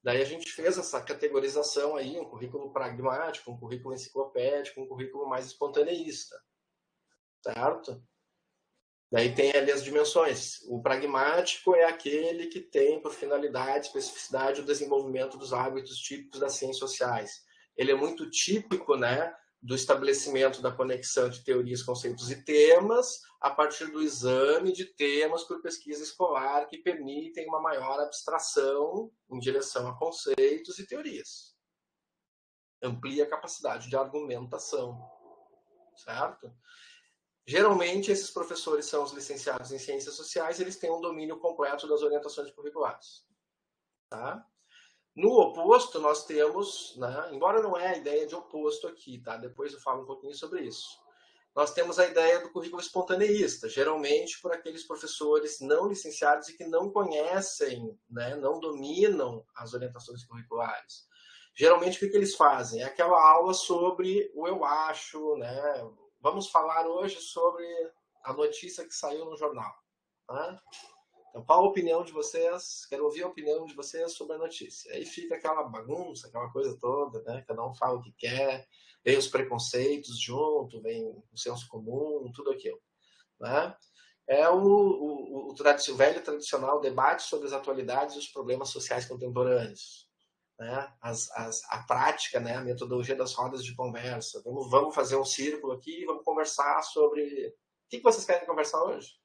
Daí a gente fez essa categorização aí, um currículo pragmático, um currículo enciclopédico, um currículo mais espontaneísta, certo? Daí tem ali as dimensões. O pragmático é aquele que tem por finalidade, especificidade, o desenvolvimento dos hábitos típicos das ciências sociais. Ele é muito típico, né, do estabelecimento da conexão de teorias, conceitos e temas a partir do exame de temas por pesquisa escolar que permitem uma maior abstração em direção a conceitos e teorias. Amplia a capacidade de argumentação, certo? Geralmente, esses professores são os licenciados em Ciências Sociais, eles têm um domínio completo das orientações curriculares. Tá? No oposto, nós temos, né, embora não é a ideia de oposto aqui, tá? Depois eu falo um pouquinho sobre isso. Nós temos a ideia do currículo espontaneísta, geralmente por aqueles professores não licenciados e que não conhecem, né, não dominam as orientações curriculares. Geralmente, o que eles fazem? É aquela aula sobre o eu acho, né? Vamos falar hoje sobre a notícia que saiu no jornal. Tá? Então, qual a opinião de vocês? Quero ouvir a opinião de vocês sobre a notícia. Aí fica aquela bagunça, aquela coisa toda, né? Cada um fala o que quer, vem os preconceitos junto, vem o senso comum, tudo aquilo. Né? É o velho tradicional debate sobre as atualidades e os problemas sociais contemporâneos. Né? A prática, né? A metodologia das rodas de conversa. Vamos fazer um círculo aqui e vamos conversar sobre... O que vocês querem conversar hoje?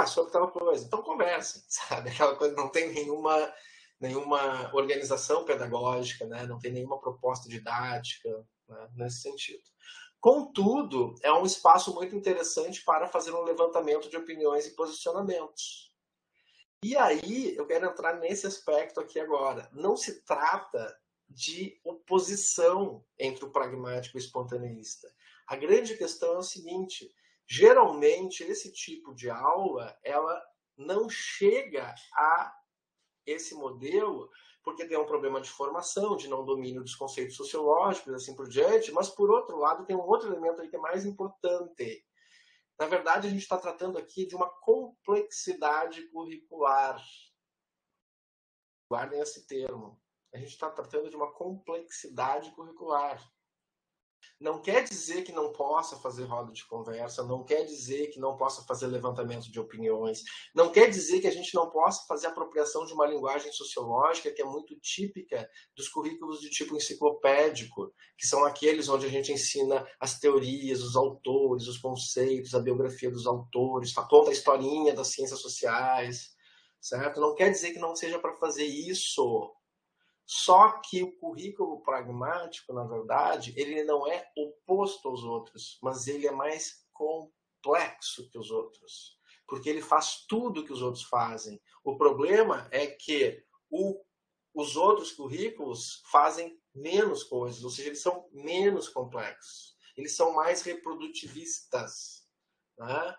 Sobre tal coisa. Então conversem, sabe? Aquela coisa, não tem nenhuma organização pedagógica, né? Não tem nenhuma proposta didática, né? Nesse sentido. Contudo, é um espaço muito interessante para fazer um levantamento de opiniões e posicionamentos. E aí, eu quero entrar nesse aspecto aqui agora. Não se trata de oposição entre o pragmático e o espontaneísta. A grande questão é o seguinte: geralmente, esse tipo de aula, ela não chega a esse modelo porque tem um problema de formação, de não domínio dos conceitos sociológicos, assim por diante, mas, por outro lado, tem um outro elemento aí que é mais importante. Na verdade, a gente está tratando aqui de uma complexidade curricular. Guardem esse termo. A gente está tratando de uma complexidade curricular. Não quer dizer que não possa fazer roda de conversa, não quer dizer que não possa fazer levantamento de opiniões, não quer dizer que a gente não possa fazer apropriação de uma linguagem sociológica que é muito típica dos currículos de tipo enciclopédico, que são aqueles onde a gente ensina as teorias, os autores, os conceitos, a biografia dos autores, conta a historinha das ciências sociais, certo? Não quer dizer que não seja para fazer isso. Só que o currículo pragmático, na verdade, ele não é oposto aos outros, mas ele é mais complexo que os outros, porque ele faz tudo que os outros fazem. O problema é que os outros currículos fazem menos coisas, ou seja, eles são menos complexos, eles são mais reprodutivistas. Né?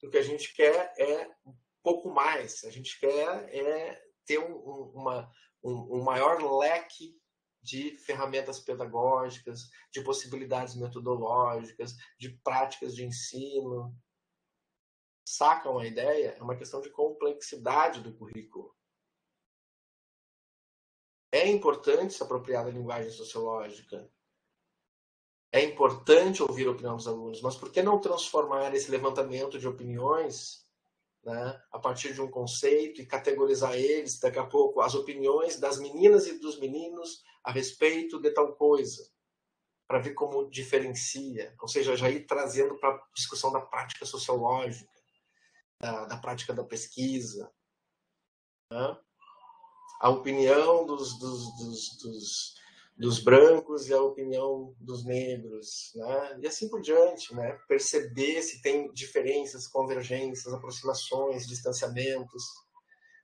O que a gente quer é um pouco mais, a gente quer ter um maior leque de ferramentas pedagógicas, de possibilidades metodológicas, de práticas de ensino. Sacam a ideia? É uma questão de complexidade do currículo. É importante se apropriar da linguagem sociológica. É importante ouvir a opinião dos alunos, mas por que não transformar esse levantamento de opiniões, né, a partir de um conceito e categorizar eles, daqui a pouco, as opiniões das meninas e dos meninos a respeito de tal coisa, para ver como diferencia, ou seja, já ir trazendo para a discussão da prática sociológica, da prática da pesquisa, né? A opinião dos brancos e a opinião dos negros, né? E assim por diante, né? Perceber se tem diferenças, convergências, aproximações, distanciamentos,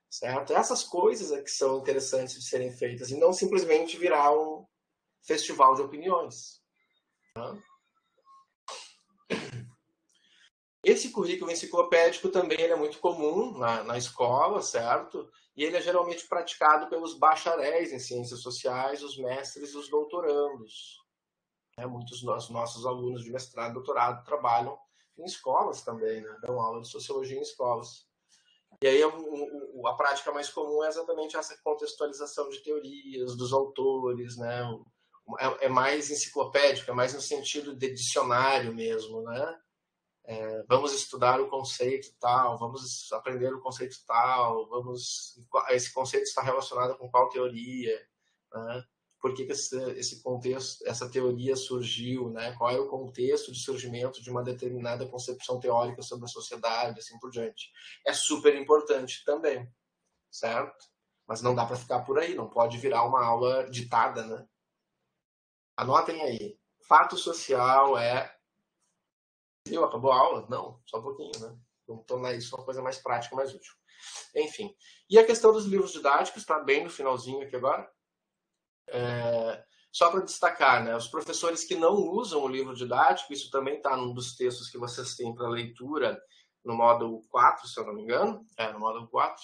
certo? Essas coisas é que são interessantes de serem feitas e não simplesmente virar um festival de opiniões. Tá? Esse currículo enciclopédico também é muito comum na escola, certo? E ele é geralmente praticado pelos bacharéis em ciências sociais, os mestres e os doutorandos. Muitos dos nossos alunos de mestrado e doutorado trabalham em escolas também, né? Dão aula de sociologia em escolas. E aí a prática mais comum é exatamente essa contextualização de teorias, dos autores, né? É mais enciclopédico, é mais no sentido de dicionário mesmo, né? Vamos estudar o conceito tal, vamos aprender o conceito tal, esse conceito está relacionado com qual teoria, né? Por que esse contexto, essa teoria surgiu, né? Qual é o contexto de surgimento de uma determinada concepção teórica sobre a sociedade, assim por diante. É super importante também, certo? Mas não dá para ficar por aí, não pode virar uma aula ditada, né? Anotem aí. Fato social é... Acabou a aula? Não, só um pouquinho, né? Vamos tornar isso uma coisa mais prática, mais útil. Enfim. E a questão dos livros didáticos, está bem no finalzinho aqui agora. Só para destacar, né? Os professores que não usam o livro didático, isso também está num dos textos que vocês têm para leitura no módulo 4, se eu não me engano. No módulo 4.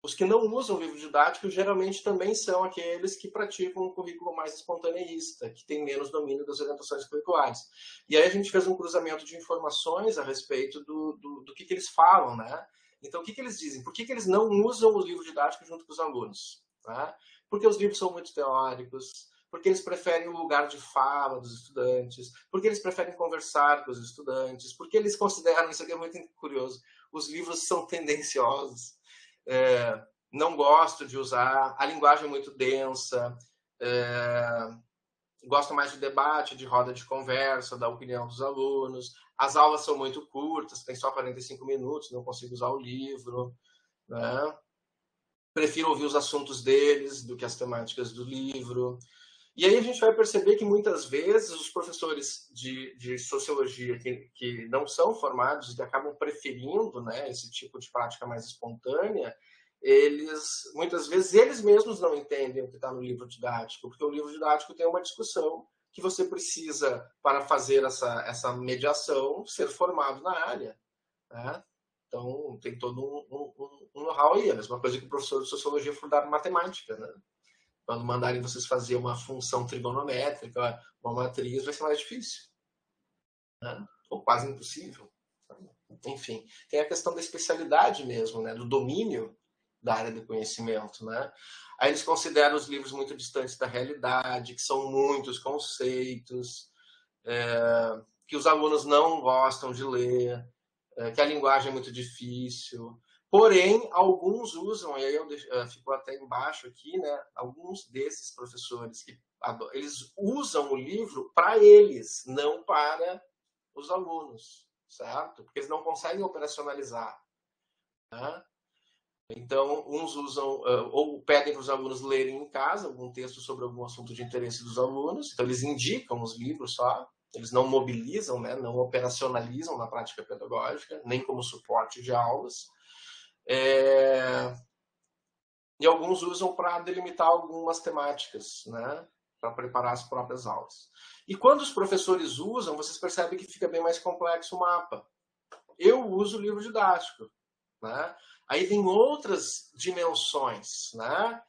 Os que não usam o livro didático geralmente também são aqueles que praticam um currículo mais espontaneísta, que tem menos domínio das orientações curriculares. E aí a gente fez um cruzamento de informações a respeito do que eles falam, né? Então, o que eles dizem? Por que eles não usam o livro didático junto com os alunos? Né? Porque os livros são muito teóricos, porque eles preferem o lugar de fala dos estudantes, porque eles preferem conversar com os estudantes, porque eles consideram, isso aqui é muito curioso, os livros são tendenciosos. Não gosto de usar, a linguagem é muito densa, gosto mais de debate, de roda de conversa, da opinião dos alunos, as aulas são muito curtas, tem só 45 minutos, não consigo usar o livro, né? Prefiro ouvir os assuntos deles do que as temáticas do livro. E aí a gente vai perceber que muitas vezes os professores de sociologia que não são formados e que acabam preferindo, né, esse tipo de prática mais espontânea, muitas vezes eles mesmos não entendem o que está no livro didático, porque o livro didático tem uma discussão que você precisa, para fazer essa mediação, ser formado na área, né? Então tem todo um know-how aí, a mesma coisa que o professor de sociologia for dar matemática, né? Quando mandarem vocês fazer uma função trigonométrica, uma matriz, vai ser mais difícil, né? Ou quase impossível. Enfim, tem a questão da especialidade mesmo, né? Do domínio da área do conhecimento, né? Aí eles consideram os livros muito distantes da realidade, que são muitos conceitos, que os alunos não gostam de ler, que a linguagem é muito difícil. Porém, alguns usam, e aí ficou até embaixo aqui, né? Alguns desses professores eles usam o livro para eles, não para os alunos, certo? Porque eles não conseguem operacionalizar, né? Então, uns usam ou pedem para os alunos lerem em casa algum texto sobre algum assunto de interesse dos alunos, então eles indicam os livros só, eles não mobilizam, né, não operacionalizam na prática pedagógica, nem como suporte de aulas. E alguns usam para delimitar algumas temáticas, né, para preparar as próprias aulas. E quando os professores usam, vocês percebem que fica bem mais complexo o mapa. Eu uso o livro didático, né? Aí tem outras dimensões, né?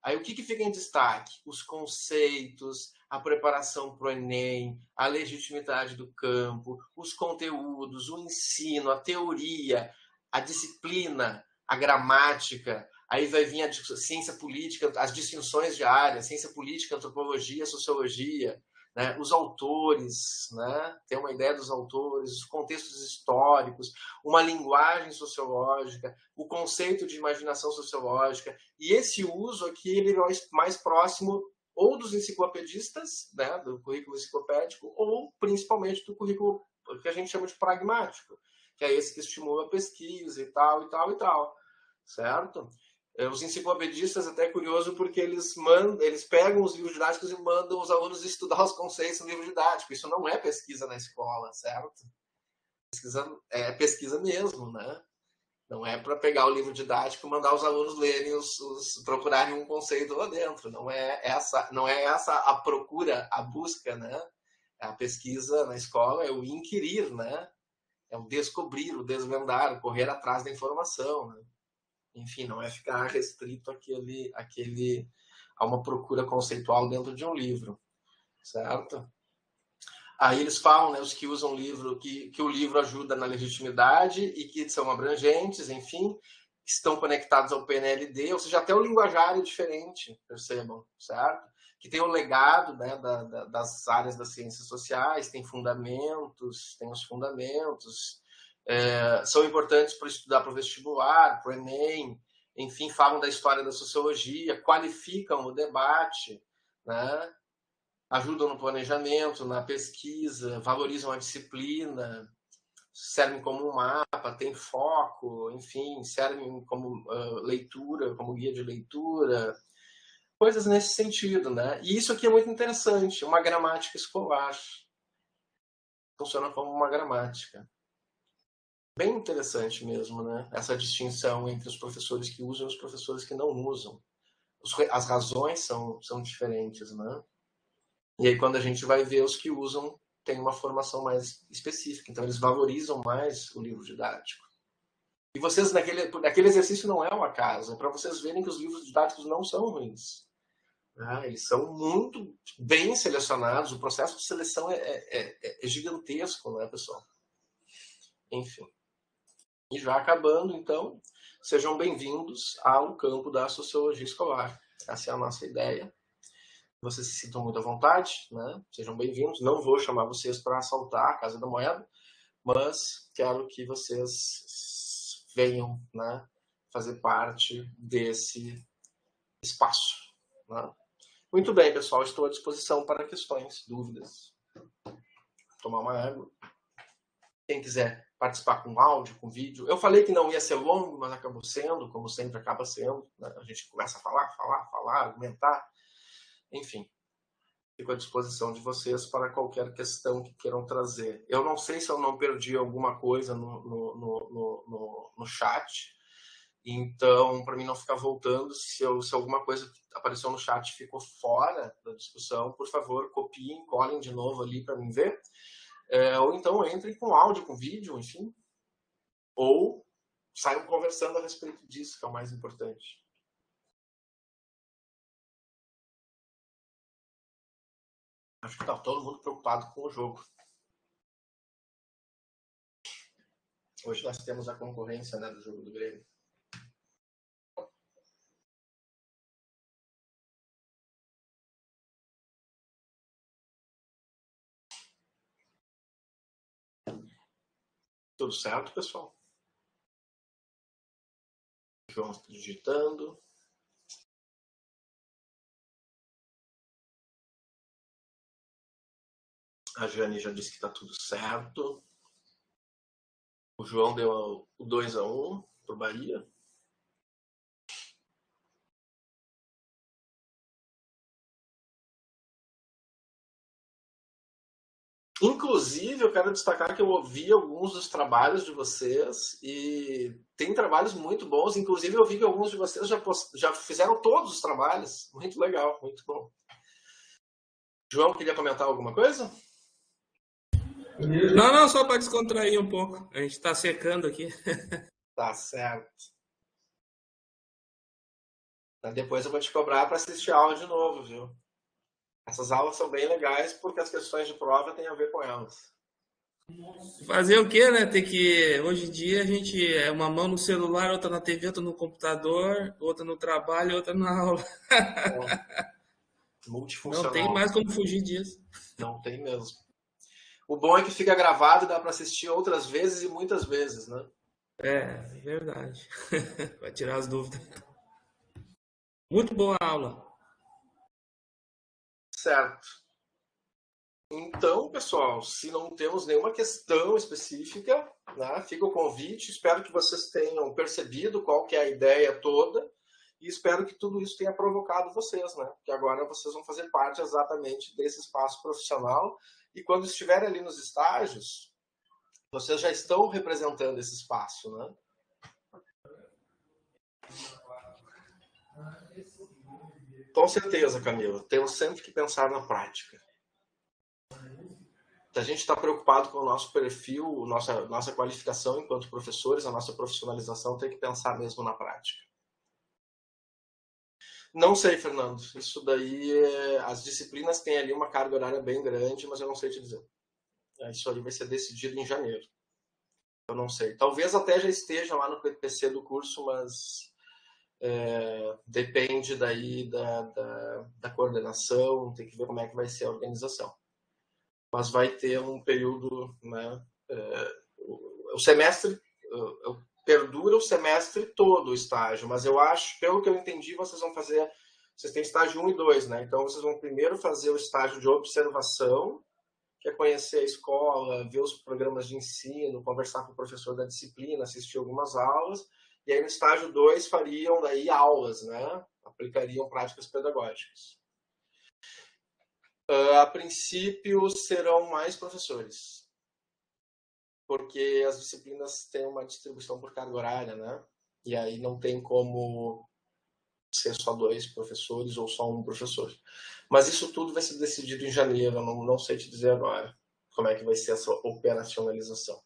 Aí o que fica em destaque? Os conceitos, a preparação para o Enem, a legitimidade do campo, os conteúdos, o ensino, a teoria, a disciplina, a gramática. Aí vai vir a ciência política, as distinções de área, ciência política, antropologia, sociologia, né? Os autores, né? Ter uma ideia dos autores, os contextos históricos, uma linguagem sociológica, o conceito de imaginação sociológica. E esse uso aqui ele é mais próximo ou dos enciclopedistas, né? Do currículo enciclopédico, ou principalmente do currículo que a gente chama de pragmático, que é esse que estimula a pesquisa e tal, e tal, e tal. Certo? Os enciclopedistas até é curioso porque eles pegam os livros didáticos e mandam os alunos estudar os conceitos no livro didático. Isso não é pesquisa na escola, certo? É pesquisa mesmo, né? Não é para pegar o livro didático e mandar os alunos lerem procurarem um conceito lá dentro. Não é essa a procura, a busca, né? A pesquisa na escola é o inquirir, né? É o descobrir, o desvendar, o correr atrás da informação, né? Enfim, não é ficar restrito a uma procura conceitual dentro de um livro, certo? Aí eles falam, né, os que usam o livro, que o livro ajuda na legitimidade e que são abrangentes, enfim, estão conectados ao PNLD, ou seja, até o linguajar é diferente, percebam, certo? Que tem o legado, né, das áreas das ciências sociais, tem fundamentos, tem os fundamentos, são importantes para estudar para o vestibular, para o Enem, enfim, falam da história da sociologia, qualificam o debate, né? Ajudam no planejamento, na pesquisa, valorizam a disciplina, servem como um mapa, tem foco, enfim, servem como leitura, como guia de leitura, coisas nesse sentido, né? E isso aqui é muito interessante, uma gramática escolar. Funciona como uma gramática. Bem interessante mesmo, né? Essa distinção entre os professores que usam e os professores que não usam. As razões são diferentes, né? E aí, quando a gente vai ver, os que usam têm uma formação mais específica. Então, eles valorizam mais o livro didático. E vocês, naquele exercício, não é um acaso. É para vocês verem que os livros didáticos não são ruins. Né? Eles são muito bem selecionados. O processo de seleção é gigantesco, né, pessoal? Enfim. E já acabando, então, sejam bem-vindos ao campo da sociologia escolar. Essa é a nossa ideia. Vocês se sintam muito à vontade, né? Sejam bem-vindos. Não vou chamar vocês para assaltar a Casa da Moeda, mas quero que vocês venham, né, fazer parte desse espaço. Né? Muito bem, pessoal. Estou à disposição para questões, dúvidas. Tomar uma água. Quem quiser participar com áudio, com vídeo. Eu falei que não ia ser longo, mas acabou sendo, como sempre acaba sendo. Né? A gente começa a falar, argumentar. Enfim, fico à disposição de vocês para qualquer questão que queiram trazer. Eu não sei se eu não perdi alguma coisa no chat, então, para mim não ficar voltando, se alguma coisa que apareceu no chat ficou fora da discussão, por favor, copiem, colhem de novo ali para mim ver. Ou então entrem com áudio, com vídeo, enfim. Ou saiam conversando a respeito disso, que é o mais importante. Acho que está todo mundo preocupado com o jogo. Hoje nós temos a concorrência, né, do jogo do Grêmio. Tudo certo, pessoal? Vamos digitando. A Jane já disse que está tudo certo. O João deu o 2-1 para o Bahia. Inclusive, eu quero destacar que eu ouvi alguns dos trabalhos de vocês e tem trabalhos muito bons. Inclusive, eu vi que alguns de vocês já fizeram todos os trabalhos. Muito legal, muito bom. João, queria comentar alguma coisa? Não, só para descontrair um pouco. A gente está secando aqui. Tá certo. Depois eu vou te cobrar para assistir a aula de novo, viu? Essas aulas são bem legais porque as questões de prova têm a ver com elas. Fazer o quê, né? Tem que. Hoje em dia a gente é uma mão no celular, outra na TV, outra no computador, outra no trabalho, outra na aula. É, Não tem multifuncional. mais como fugir disso. Não tem mesmo. O bom é que fica gravado e dá para assistir outras vezes e muitas vezes, né? É, verdade. Vai tirar as dúvidas. Muito boa a aula. Certo. Então, pessoal, se não temos nenhuma questão específica, né, fica o convite. Espero que vocês tenham percebido qual que é a ideia toda e espero que tudo isso tenha provocado vocês, né? Que agora vocês vão fazer parte exatamente desse espaço profissional e quando estiverem ali nos estágios, vocês já estão representando esse espaço, né? Com certeza, Camila. Temos sempre que pensar na prática. A gente está preocupado com o nosso perfil, nossa qualificação enquanto professores, a nossa profissionalização, tem que pensar mesmo na prática. Não sei, Fernando. Isso daí, as disciplinas têm ali uma carga horária bem grande, mas eu não sei te dizer. Isso ali vai ser decidido em janeiro. Eu não sei. Talvez até já esteja lá no PPC do curso, mas depende daí da coordenação, tem que ver como é que vai ser a organização. Mas vai ter um período, né, o semestre perdura o semestre todo o estágio, mas eu acho, pelo que eu entendi, vocês têm estágio 1 e 2, né? Então vocês vão primeiro fazer o estágio de observação, que é conhecer a escola, ver os programas de ensino, conversar com o professor da disciplina, assistir algumas aulas, e aí no estágio 2 fariam daí aulas, né? Aplicariam práticas pedagógicas. A princípio serão mais professores, porque as disciplinas têm uma distribuição por carga horária, né? E aí não tem como ser só 2 professores ou só um professor. Mas isso tudo vai ser decidido em janeiro, eu não sei te dizer agora como é que vai ser essa operacionalização.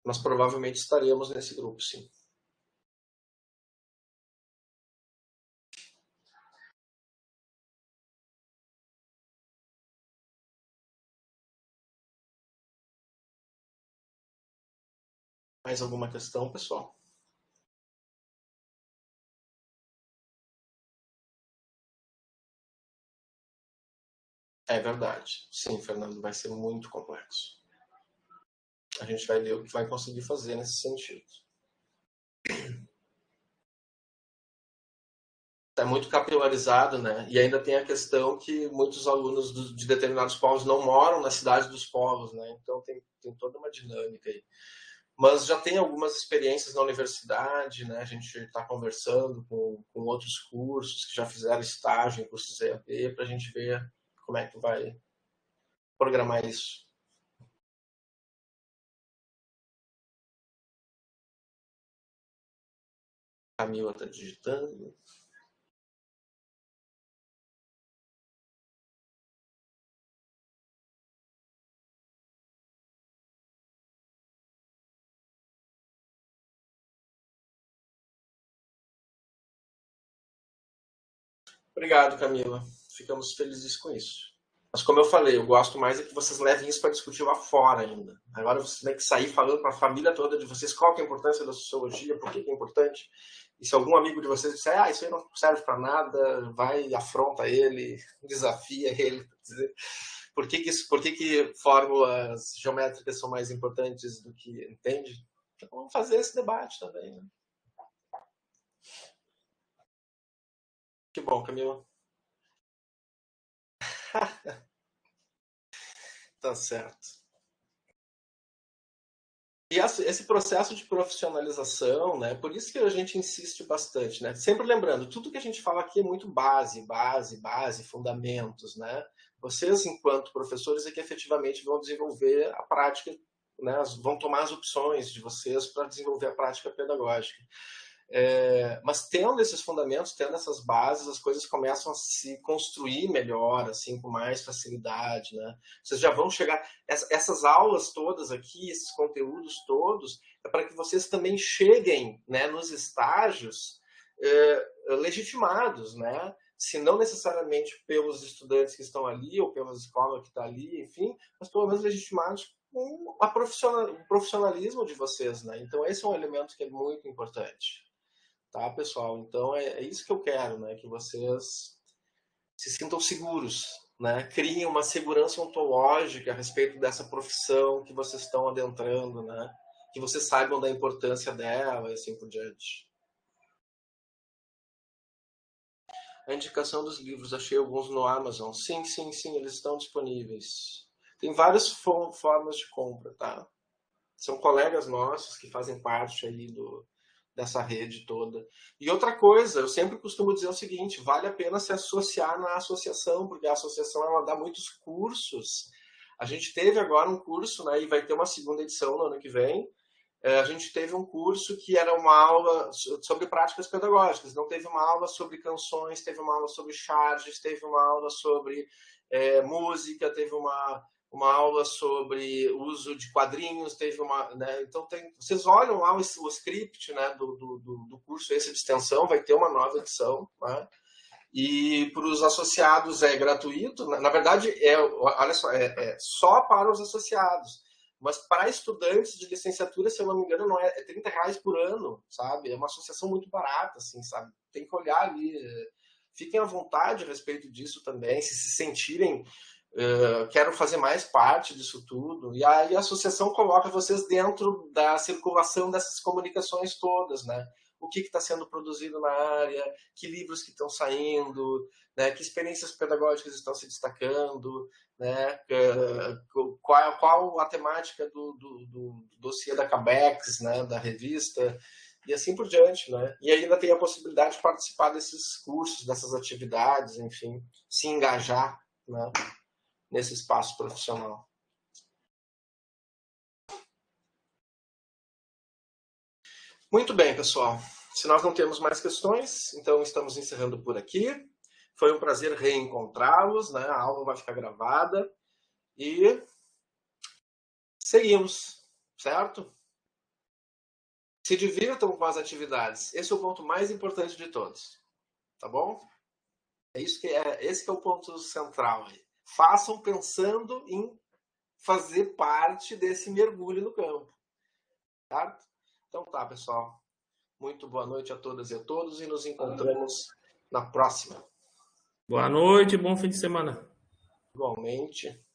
Mas provavelmente estaremos nesse grupo, sim. Mais alguma questão, pessoal? É verdade. Sim, Fernando, vai ser muito complexo. A gente vai ver o que vai conseguir fazer nesse sentido. É muito capilarizado, né? E ainda tem a questão que muitos alunos de determinados povos não moram na cidade dos povos, né? Então tem toda uma dinâmica aí. Mas já tem algumas experiências na universidade, né? A gente está conversando com outros cursos que já fizeram estágio em cursos EAD para a gente ver como é que vai programar isso. A Camila está digitando. Obrigado, Camila. Ficamos felizes com isso. Mas como eu falei, eu gosto mais é que vocês levem isso para discutir lá fora ainda. Agora vocês têm que sair falando para a família toda de vocês qual que é a importância da sociologia, por que é importante. E se algum amigo de vocês disser, isso aí não serve para nada, vai e afronta ele, desafia ele. Dizer, por que fórmulas geométricas são mais importantes do que... Entende? Então, vamos fazer esse debate também. Né? Que bom, Camila. Tá certo. E esse processo de profissionalização, né? Por isso que a gente insiste bastante, né? Sempre lembrando, tudo que a gente fala aqui é muito base, fundamentos, né? Vocês, enquanto professores, é que efetivamente vão desenvolver a prática, né? Vão tomar as opções de vocês para desenvolver a prática pedagógica. Mas tendo esses fundamentos, tendo essas bases, as coisas começam a se construir melhor, assim, com mais facilidade, né? Vocês já vão chegar... Essas aulas todas aqui, esses conteúdos todos, é para que vocês também cheguem, né, nos estágios legitimados, né? se não necessariamente pelos estudantes que estão ali, ou pela escola que está ali, enfim, mas pelo menos legitimados com o profissionalismo de vocês, né? Então, esse é um elemento que é muito importante, tá, pessoal? Então, é isso que eu quero, né? Que vocês se sintam seguros, né? Criem uma segurança ontológica a respeito dessa profissão que vocês estão adentrando, né? Que vocês saibam da importância dela e assim por diante. A indicação dos livros, achei alguns no Amazon. Sim, eles estão disponíveis. Tem várias formas de compra, tá? São colegas nossos que fazem parte aí dessa rede toda. E outra coisa, eu sempre costumo dizer o seguinte, vale a pena se associar na associação, porque a associação ela dá muitos cursos. A gente teve agora um curso, né, e vai ter uma segunda edição no ano que vem. A gente teve um curso que era uma aula sobre práticas pedagógicas, não teve uma aula sobre canções, teve uma aula sobre charges, teve uma aula sobre música, teve uma aula sobre uso de quadrinhos, teve uma, né? Então vocês olham lá o script, né, do curso esse de extensão, vai ter uma nova edição, né? E para os associados é gratuito, na verdade olha só, é só para os associados. Mas para estudantes de licenciatura, se eu não me engano, não é R$30 por ano, sabe? É uma associação muito barata, assim, sabe? Tem que olhar ali. Fiquem à vontade a respeito disso também, se sentirem, quero fazer mais parte disso tudo. E aí a associação coloca vocês dentro da circulação dessas comunicações todas, né? O que está sendo produzido na área, que livros que estão saindo, né? Que experiências pedagógicas estão se destacando, né? Qual a temática do dossiê da Cabex, né? Da revista, e assim por diante, né? E ainda tem a possibilidade de participar desses cursos, dessas atividades, enfim, se engajar, né? Nesse espaço profissional. Muito bem, pessoal. Se nós não temos mais questões, então estamos encerrando por aqui. Foi um prazer reencontrá-los, né? A aula vai ficar gravada e seguimos, certo? Se divirtam com as atividades. Esse é o ponto mais importante de todos, tá bom? Esse que é o ponto central aí. Façam pensando em fazer parte desse mergulho no campo, certo? Então tá, pessoal. Muito boa noite a todas e a todos e nos encontramos na próxima. Boa noite, bom fim de semana. Igualmente.